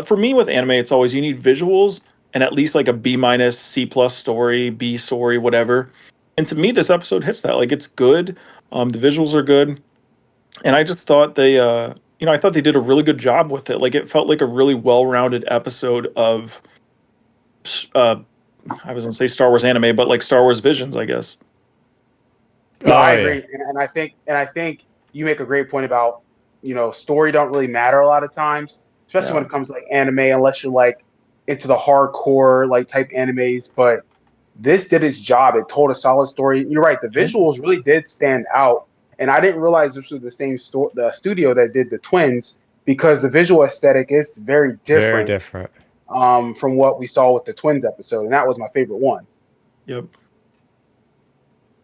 For me with anime, it's always you need visuals and at least like a B minus, C plus story, B story, whatever. And to me, this episode hits that. Like it's good. The visuals are good, and I just thought I thought they did a really good job with it. Like it felt like a really well-rounded episode of, uh, I was gonna say Star Wars anime, but like Star Wars Visions, I guess. No, Oh I yeah. agree, and I think you make a great point about story don't really matter a lot of times, especially when Yeah. it comes to like anime, unless you're like into the hardcore like type animes. But this did its job. It told a solid story. You're right. The Yeah. visuals really did stand out, and I didn't realize this was the same the studio that did the Twins because the visual aesthetic is very Very different different. from what we saw with the Twins episode, and that was my favorite one. Yep.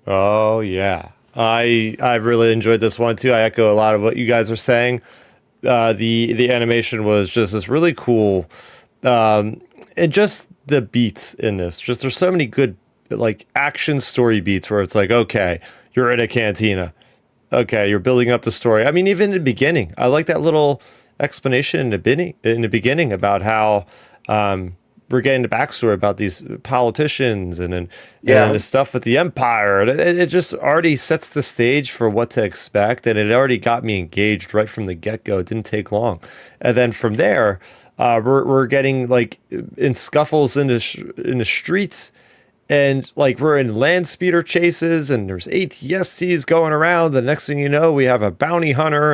Oh yeah. I really enjoyed this one too. I echo a lot of what you guys are saying. The animation was just this really cool, and just the beats in this. Just there's so many good like action story beats where it's like, okay, you're in a cantina. Okay, you're building up the story. I mean, even in the beginning, I like that little explanation in the beginning about how we're getting the backstory about these politicians and Yeah, the stuff with the empire. It just already sets the stage for what to expect, and it already got me engaged right from the get go. It didn't take long, and then from there, we're getting like in scuffles in the streets, and like we're in land speeder chases and there's ATSTs going around. The next thing you know, we have a bounty hunter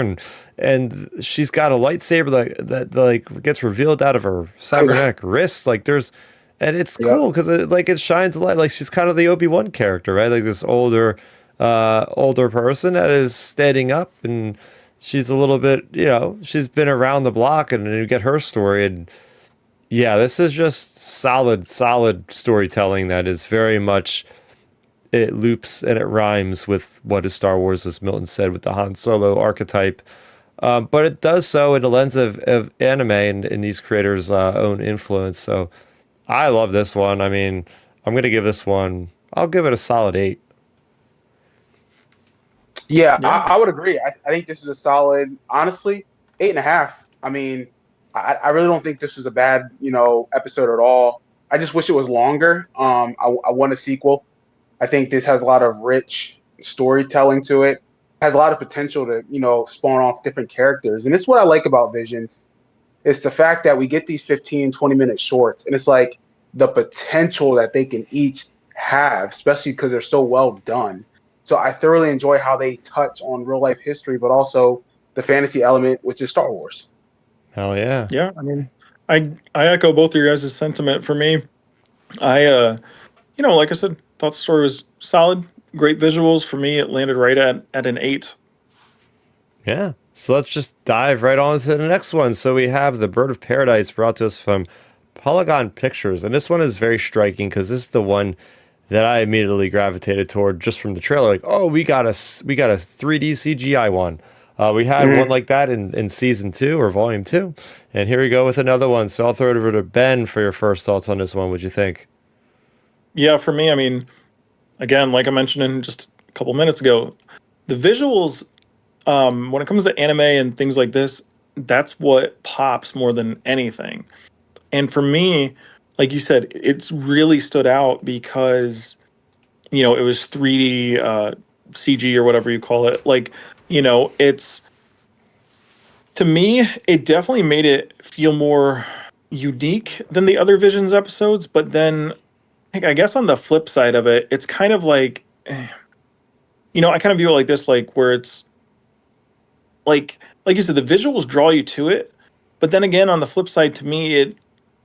and she's got a lightsaber that like gets revealed out of her cybernetic wrist. Like there's and it's yep, cool because it shines a light. Like she's kind of the Obi-Wan character, right? Like this older person that is standing up, and she's a little bit, she's been around the block, and then you get her story. And yeah, this is just solid storytelling that is very much, it loops and it rhymes with what is Star Wars, as Milton said, with the Han Solo archetype. But it does so in the lens of anime and these creators' own influence. So I love this one. I mean, I'm gonna give this one. I'll give it a solid 8. yeah. Yeah. I would agree. I think this is a solid, honestly, 8.5. I mean, I really don't think this was a bad episode at all. I just wish it was longer. I want a sequel. I think this has a lot of rich storytelling to it. Has a lot of potential to spawn off different characters, and it's what I like about Visions. It's the fact that we get these 15, 20-minute shorts, and it's like the potential that they can each have, especially because they're so well done. So I thoroughly enjoy how they touch on real life history, but also the fantasy element, which is Star Wars. Hell yeah. Yeah. I mean, I echo both of your guys' sentiment. For me, I like I said, thought the story was solid, great visuals. For me, it landed right at an 8. Yeah. So let's just dive right on to the next one. So we have The Bird of Paradise brought to us from Polygon Pictures. And this one is very striking because this is the one that I immediately gravitated toward just from the trailer. Like, oh, we got a 3D CGI one. We had one Mhm. like that in season 2 or volume 2. And here we go with another one. So I'll throw it over to Ben for your first thoughts on this one. What'd you think? Yeah, for me, I mean, again, like I mentioned in just a couple minutes ago, the visuals, when it comes to anime and things like this, that's what pops more than anything. And for me, like you said, it's really stood out because, it was 3D CG or whatever you call it. Like, it's to me, it definitely made it feel more unique than the other Visions episodes. But then, I guess on the flip side of it, it's kind of like, I kind of view it like this, like where it's like you said, the visuals draw you to it. But then again, on the flip side, to me,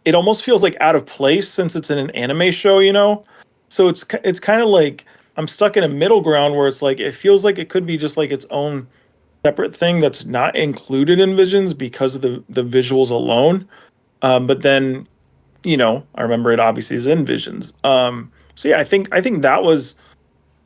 it almost feels like out of place since it's in an anime show. So it's kind of like I'm stuck in a middle ground where it's like it feels like it could be just like its own separate thing that's not included in Visions because of the visuals alone. But then, I remember it obviously is in Visions. So yeah, I think that was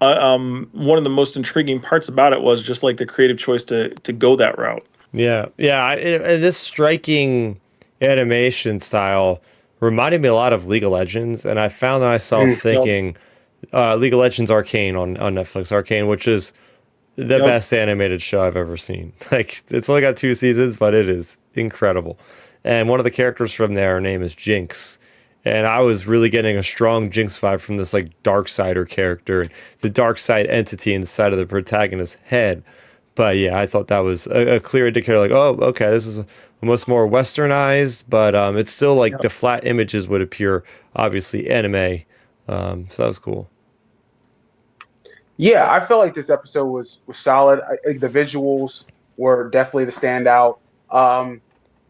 one of the most intriguing parts about it was just like the creative choice to go that route. Yeah, yeah. This striking animation style reminded me a lot of League of Legends, and I found myself Yep. thinking League of Legends Arcane on Netflix, Arcane, which is the Yep. best animated show I've ever seen. Like, it's only got 2 seasons, but it is incredible. And one of the characters from there, her name is Jinx. And I was really getting a strong Jinx vibe from this like Darksider character and the dark side entity inside of the protagonist's head. But yeah, I thought that was a clear indicator, like, oh, okay, this is almost more westernized, but it's still like Yep. the flat images would appear, obviously, anime. So that was cool. Yeah, I felt like this episode was solid. Think the visuals were definitely the standout. Um,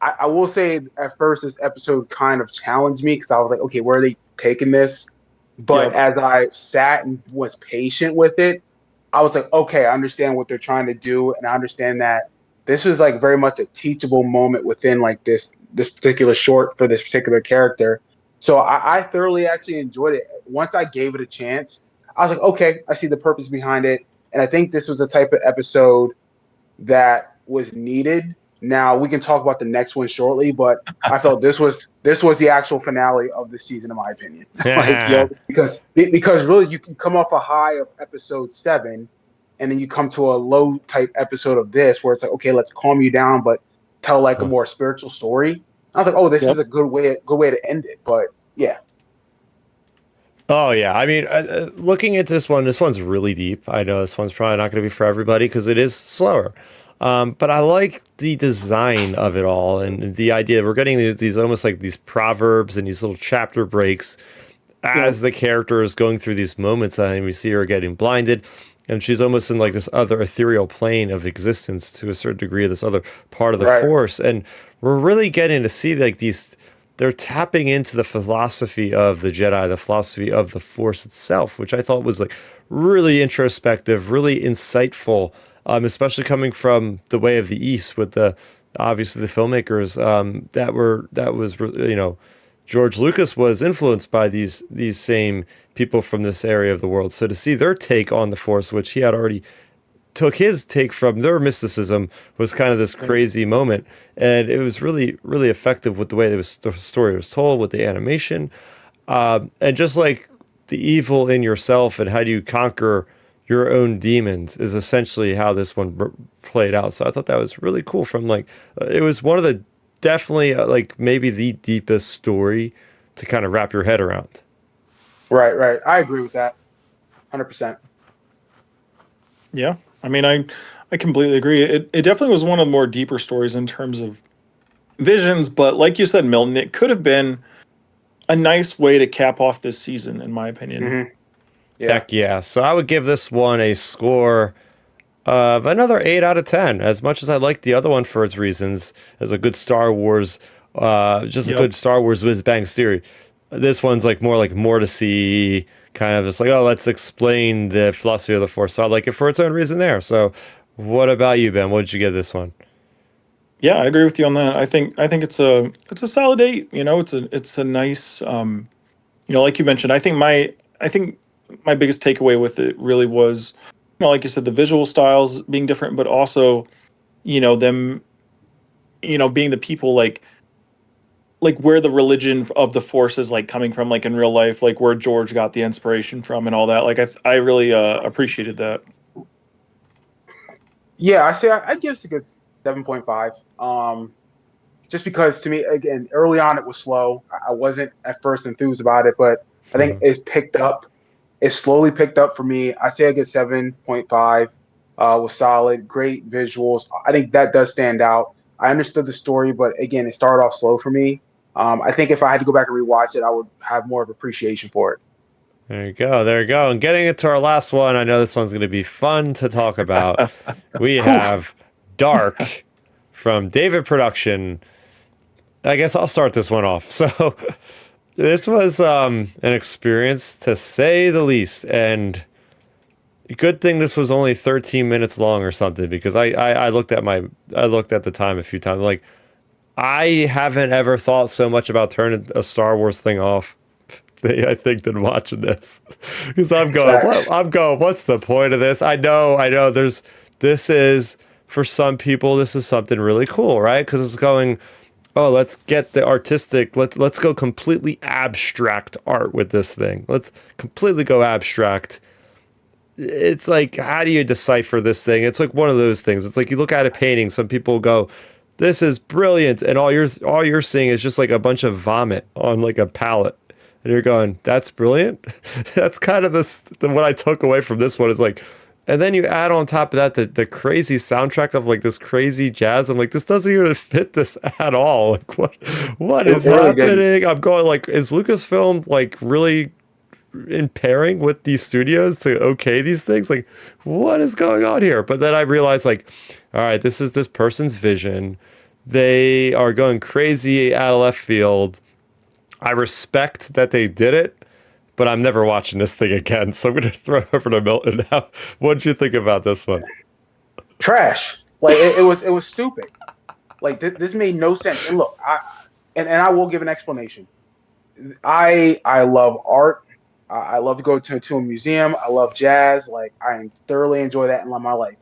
I will say at first this episode kind of challenged me because I was like, okay, where are they taking this? But Yep. as I sat and was patient with it, I was like, okay, I understand what they're trying to do, and I understand that this was like very much a teachable moment within like this particular short for this particular character. So I thoroughly actually enjoyed it. Once I gave it a chance, I was like, okay, I see the purpose behind it, and I think this was the type of episode that was needed. Now we can talk about the next one shortly, but I felt this was the actual finale of the season, in my opinion. Like, Yep. because really you can come off a high of episode 7, and then you come to a low type episode of this, where it's like, okay, let's calm you down, but tell like a more spiritual story. I was like, oh, this is Yep. a good way to end it. But yeah, Oh yeah, I mean, looking at this one's really deep. I know this one's probably not going to be for everybody because it is slower. But I like the design of it all and the idea we're getting these almost like these proverbs and these little chapter breaks Yep. as the character is going through these moments, and we see her getting blinded, and she's almost in like this other ethereal plane of existence to a certain degree of this other part of the right. force, and we're really getting to see like these. They're tapping into the philosophy of the Jedi, the philosophy of the Force itself, which I thought was like really introspective, really insightful, especially coming from the way of the East with the obviously the filmmakers that was George Lucas was influenced by these same people from this area of the world. So to see their take on the Force, which he had already took his take from their mysticism, was kind of this crazy moment, and it was really really effective with the way the story was told, with the animation, and just like the evil in yourself and how do you conquer your own demons is essentially how this one played out. So I thought that was really cool. From like it was one of the definitely like maybe the deepest story to kind of wrap your head around. Right. I agree with that, 100%. Yeah. I mean, I completely agree. It definitely was one of the more deeper stories in terms of visions, but like you said, Milton, it could have been a nice way to cap off this season, in my opinion. Hmm. Yeah. Heck yeah. So I would give this one a score of another 8 out of 10. As much as I liked the other one for its reasons, as a good Star Wars, just a Yep. good Star Wars whiz bang theory. This one's like more to see, kind of just like, oh, let's explain the philosophy of the Force. So I like it for its own reason there. So What about you, Ben? What did you give this one? Yeah, I agree with you on that. I think it's a solid 8. It's a nice like you mentioned. I think my biggest takeaway with it really was, like you said, the visual styles being different, but also them being the people like where the religion of the Force is like coming from, like in real life, like where George got the inspiration from and all that. Like I really appreciated that. Yeah, I'd give this a good 7.5. Just because to me, again, early on it was slow. I wasn't at first enthused about it, but I think Mhm. it's picked up. It slowly picked up for me. I say I get 7.5. Was solid, great visuals. I think that does stand out. I understood the story, but again, it started off slow for me. I think if I had to go back and rewatch it, I would have more of appreciation for it. There you go. There you go. And getting into our last one, I know this one's going to be fun to talk about. We Whew. have Dark from David Production. I guess I'll start this one off. So, this was an experience to say the least. And good thing this was only 13 minutes long or something because I looked at the time a few times. Like, I haven't ever thought so much about turning a Star Wars thing off. I think than watching this because Facts. I'm going, what's the point of this? I know this is for some people, this is something really cool, right? Because it's going, oh, let's get the artistic, let's go completely abstract art with this thing. Let's completely go abstract. It's like, how do you decipher this thing? It's like one of those things. It's like you look at a painting, some people go, this is brilliant, and all you're seeing is just like a bunch of vomit on like a palette. And you're going, that's brilliant. That's kind of what I took away from this one is like, and then you add on top of that the crazy soundtrack of like this crazy jazz. I'm like, this doesn't even fit this at all. Like, what is It really didn't. happening? I'm going like, is Lucasfilm like really in pairing with these studios to okay these things? Like, what is going on here? But then I realized, like, all right, this is this person's vision. They are going crazy out of left field. I respect that they did it, but I'm never watching this thing again. So I'm going to throw it over to Milton now. What did you think about this one? Trash. Like it was stupid. Like this made no sense. And look, and I will give an explanation. I love art. I love to go to a museum. I love jazz. Like I thoroughly enjoy that in my life.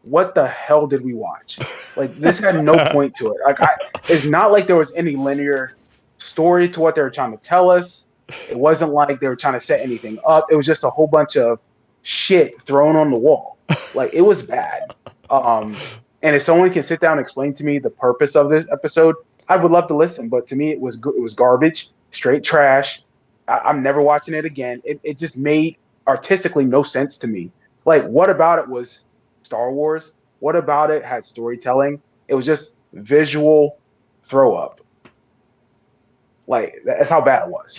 What the hell did we watch? Like this had no point to it. It's not like there was any linear story to what they were trying to tell us. It wasn't like they were trying to set anything up. It was just a whole bunch of shit thrown on the wall. Like it was bad. And if someone can sit down and explain to me the purpose of this episode, I would love to listen. But to me, it was garbage, straight trash. I'm never watching it again. It just made artistically no sense to me. Like, what about it was Star Wars? What about it had storytelling? It was just visual throw up. Like, that's how bad it was.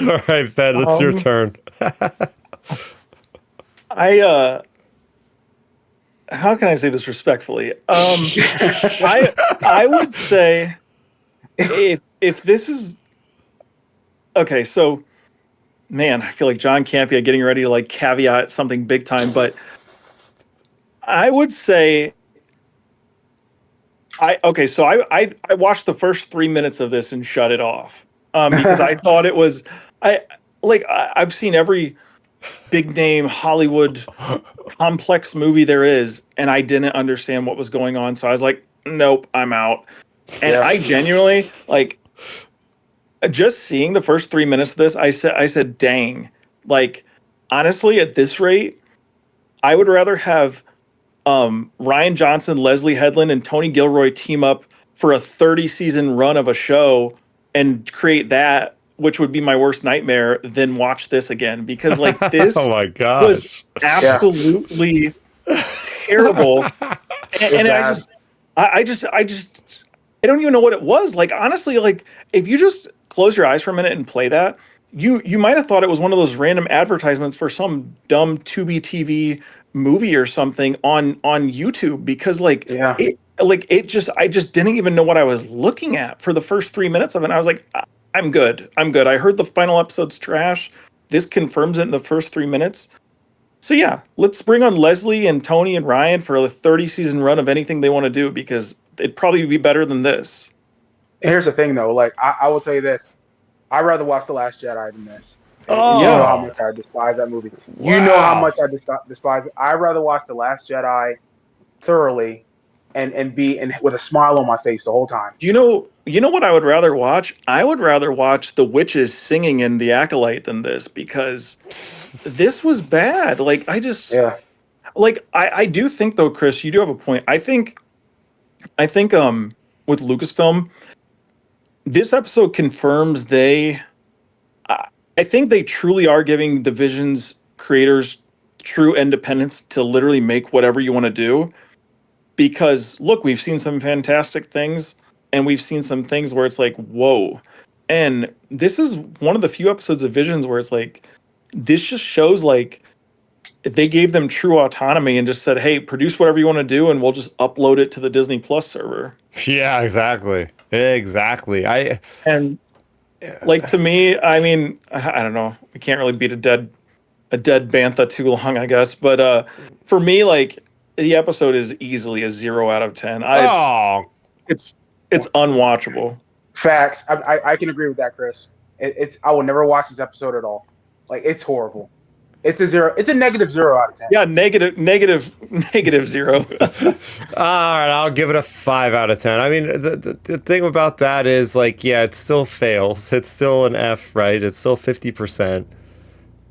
All right, Ben, it's your Um, turn. I how can I say this respectfully? I would say if this is okay, so man, I feel like John Campea getting ready to like caveat something big time, but I would say I watched the first 3 minutes of this and shut it off because I thought it was I've seen every big name Hollywood complex movie there is, and I didn't understand what was going on, so I was like, nope, I'm out. And Yeah. I genuinely like just seeing the first 3 minutes of this. I said, dang, like honestly, at this rate, I would rather have Ryan Johnson, Leslie Headland, and Tony Gilroy team up for a 30 season run of a show and create that, which would be my worst nightmare, than watch this again because like Oh this my was gosh. Yeah. absolutely terrible. And, It's and I bad. just, I don't even know what it was. Like honestly, like if you just close your eyes for a minute and play that, you might have thought it was one of those random advertisements for some dumb Tubi TV movie or something on YouTube because Yeah. it just I just didn't even know what I was looking at for the first 3 minutes of it. And I was like, I'm good. I'm good. I heard the final episode's trash. This confirms it in the first 3 minutes. So yeah, let's bring on Leslie and Tony and Ryan for a 30 season run of anything they want to do because it'd probably be better than this. And here's the thing, though. Like, I will tell you this: I'd rather watch The Last Jedi than this. And you know Yeah. how Oh, much I despise that movie. You know how wow. much I despise it. I'd rather watch The Last Jedi thoroughly and with a smile on my face the whole time. You know what I would rather watch? I would rather watch the witches singing in The Acolyte than this because this was bad. Like Yeah. I do think though, Chris, you do have a point. I think with Lucasfilm, this episode confirms I I think they truly are giving the Visions creators true independence to literally make whatever you want to do. Because look, we've seen some fantastic things, and we've seen some things where it's like, whoa. And this is one of the few episodes of Visions where it's like, this just shows like if they gave them true autonomy and just said, hey, produce whatever you want to do, and we'll just upload it to the Disney Plus server. Yeah, exactly. Exactly. And like to me, I mean, I don't know. We can't really beat a dead bantha too long, I guess. But for me, like the episode is easily a 0 out of 10. Oh, It's it's unwatchable. Facts. I can agree with that, Chris. It's I will never watch this episode at all. Like, it's horrible. It's a zero. It's a negative 0 out of 10. Yeah, negative 0. all right. I'll give it a 5 out of 10. I mean, the thing about that is like, yeah, it still fails. It's still an F, right? It's still 50%.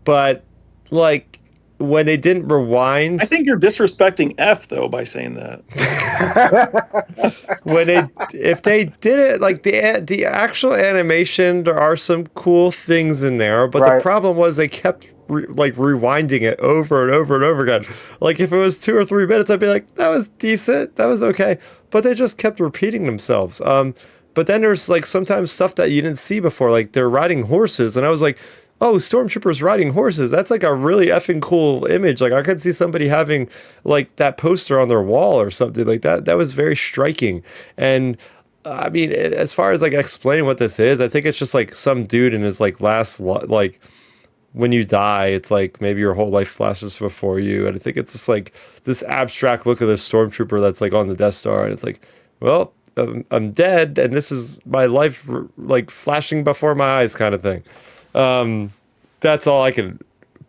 But like when they didn't I rewind, think you're disrespecting F though by saying that. when they if they did it like the actual animation, there are some cool things in there, but the Right. problem was they kept rewinding it over and over and over again. Like if it was 2 or 3 minutes, I'd be like, that was decent, that was okay, but they just kept repeating themselves. But then there's like sometimes stuff that you didn't see before, like they're riding horses, and I was like, oh, stormtroopers riding horses. That's like a really effing cool image. Like I could see somebody having like that poster on their wall or something like that. That was very striking. And I mean, as far as like explaining what this is, I think it's just like some dude in his like like when you die, it's like maybe your whole life flashes before you. And I think it's just like this abstract look of this stormtrooper that's like on the Death Star. And it's like, well, I'm dead, and this is my life like flashing before my eyes kind of thing. That's all I can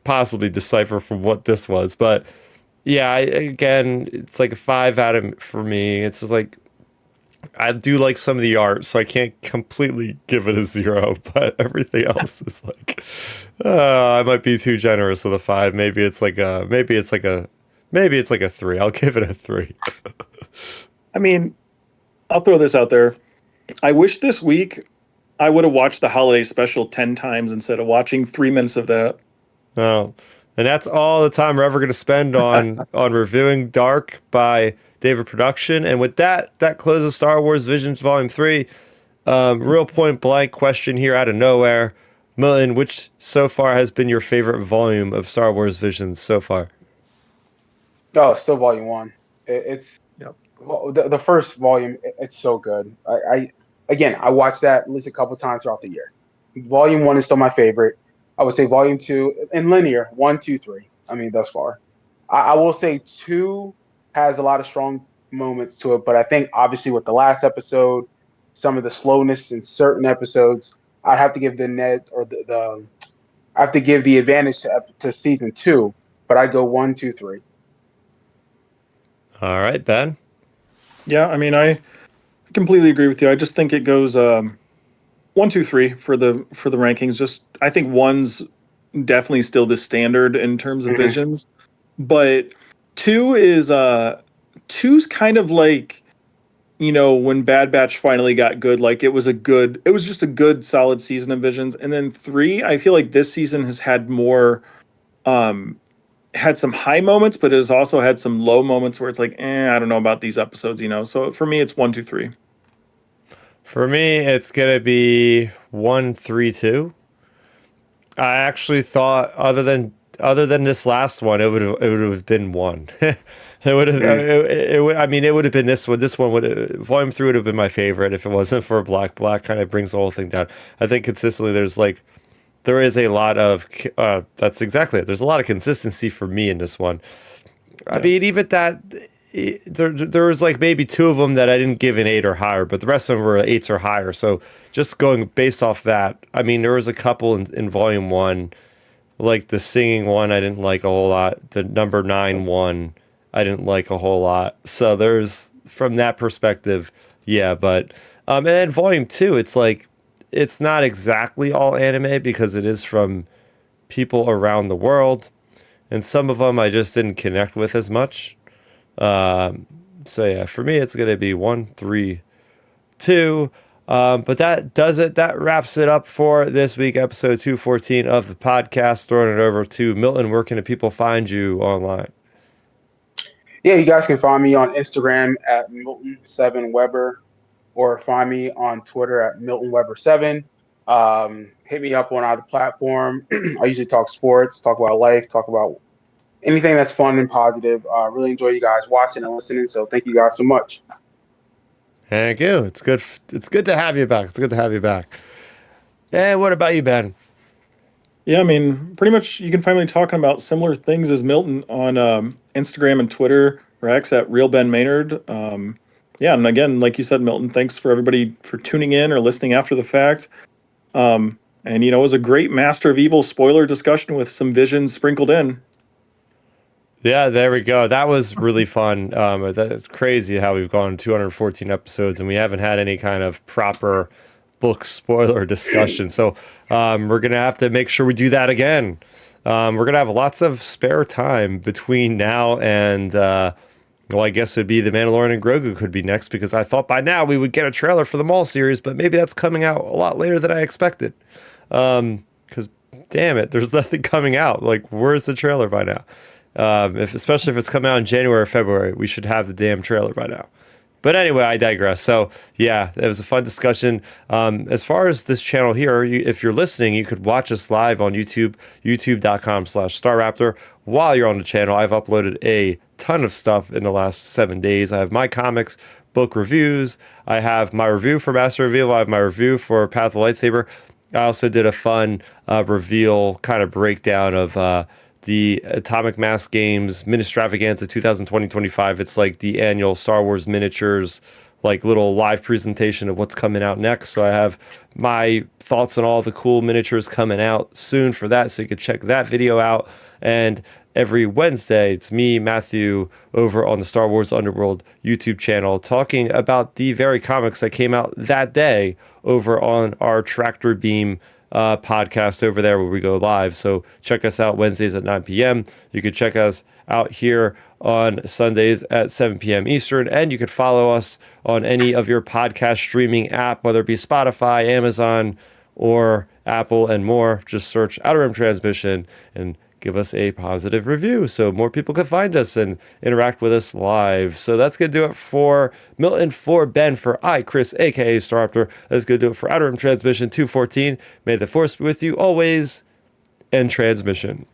possibly decipher from what this was. But yeah, again, it's like a 5 for me. It's just like I do like some of the art, so I can't completely give it a 0. But everything else is like I might be too generous with a 5. Maybe it's like a 3. I'll give it a 3. I mean, I'll throw this out there. I wish this week I would have watched the holiday special 10 times instead of watching 3 minutes of that. Oh, and that's all the time we're ever going to spend on reviewing Dark by David Production. And with that, that closes Star Wars Visions Volume 3. Real point blank question here out of nowhere. Milton, which so far has been your favorite volume of Star Wars Visions so far? Oh, still volume one. It's Yep. well, the first volume. It's so good. Again, I watched that at least a couple times throughout the year. Volume one is still my favorite. I would say volume two in linear, 1, 2, 3. I mean, thus far. I will say two has a lot of strong moments to it, but I think obviously with the last episode, some of the slowness in certain episodes, I'd have to give the net or the I have to give the advantage to season two, but I'd go 1, 2, 3. All right, Ben. Yeah, I mean, I completely agree with you. I just think it goes 1, 2, 3 for the rankings. Just I think one's definitely still the standard in terms of Mhm. visions, but two is two's kind of like when Bad Batch finally got good. Like it was just a good solid season of visions, and then three, I feel like this season has had more um had some high moments, but has also had some low moments where it's like, I don't know about these episodes. So for me, it's 1, 2, 3. For me, it's gonna be 1, 3, 2. I actually thought other than this last one, it would have been one. It would have it would I mean it would have been this one. This one would volume 3 would have been my favorite if it wasn't for Black. Black kind of brings the whole thing down. I think consistently there's like there is a lot of that's exactly it. There's a lot of consistency for me in this one. I Yeah. mean, even that there was like maybe two of them that I didn't give an 8 or higher, but the rest of them were 8s or higher. So just going based off that, I mean, there was a couple in volume one, like the singing one, I didn't like a whole lot. The number 9 one, I didn't like a whole lot. So there's from that perspective, yeah. But and then volume two, it's like it's not exactly all anime because it is from people around the world, and some of them I just didn't connect with as much. So yeah, for me, it's gonna be 1, 3, 2. But that does it. That wraps it up for this week, episode 214 of the podcast. Throwing it over to Milton. Where can the people find you online? Yeah, you guys can find me on Instagram at Milton7Weber or find me on Twitter at MiltonWeber7. Hit me up on either platform. I usually talk sports, talk about life, talk about anything that's fun and positive. Really enjoy you guys watching and listening. So thank you guys so much. Thank you. It's good. It's good to have you back. It's good to have you back. And what about you, Ben? Yeah, I mean, pretty much you can find me talking about similar things as Milton on Instagram and Twitter or X at Real Ben Maynard. Yeah, and again, like you said, Milton, thanks for everybody for tuning in or listening after the fact. And it was a great Master of Evil spoiler discussion with some visions sprinkled in. Yeah, there we go. That was really fun. That's crazy how we've gone 214 episodes and we haven't had any kind of proper book spoiler discussion. So we're gonna have to make sure we do that again. We're gonna have lots of spare time between now and well, I guess it'd be The Mandalorian and Grogu could be next because I thought by now we would get a trailer for the Maul series, but maybe that's coming out a lot later than I expected. Because damn it, there's nothing coming out. Like, where's the trailer by now? Especially if it's coming out in January or February, we should have the damn trailer by now. But anyway, I digress. So yeah, it was a fun discussion. As far as this channel here, if you're listening, you could watch us live on YouTube, youtube.com/StarRaptor. While you're on the channel, I've uploaded a ton of stuff in the last 7 days. I have my comics, book reviews. I have my review for Master Reveal. I have my review for Path of Lightsaber. I also did a fun reveal kind of breakdown of the Atomic Mass Games Ministravaganza 2020-25. It's like the annual Star Wars miniatures, like little live presentation of what's coming out next. So I have my thoughts on all the cool miniatures coming out soon for that. So you could check that video out. And every Wednesday, it's me, Matthew, over on the Star Wars Underworld YouTube channel, talking about the very comics that came out that day over on our Tractor Beam podcast over there where we go live. So check us out Wednesdays at 9 p.m. You could check us out here on Sundays at 7 p.m. Eastern, and you could follow us on any of your podcast streaming app, whether it be Spotify, Amazon, or Apple and more. Just search Outer Rim Transmission and give us a positive review so more people can find us and interact with us live. So that's going to do it for Milton, for Ben, for Chris, aka Starraptor. That's going to do it for Outer Rim Transmission 214. May the Force be with you always, and transmission.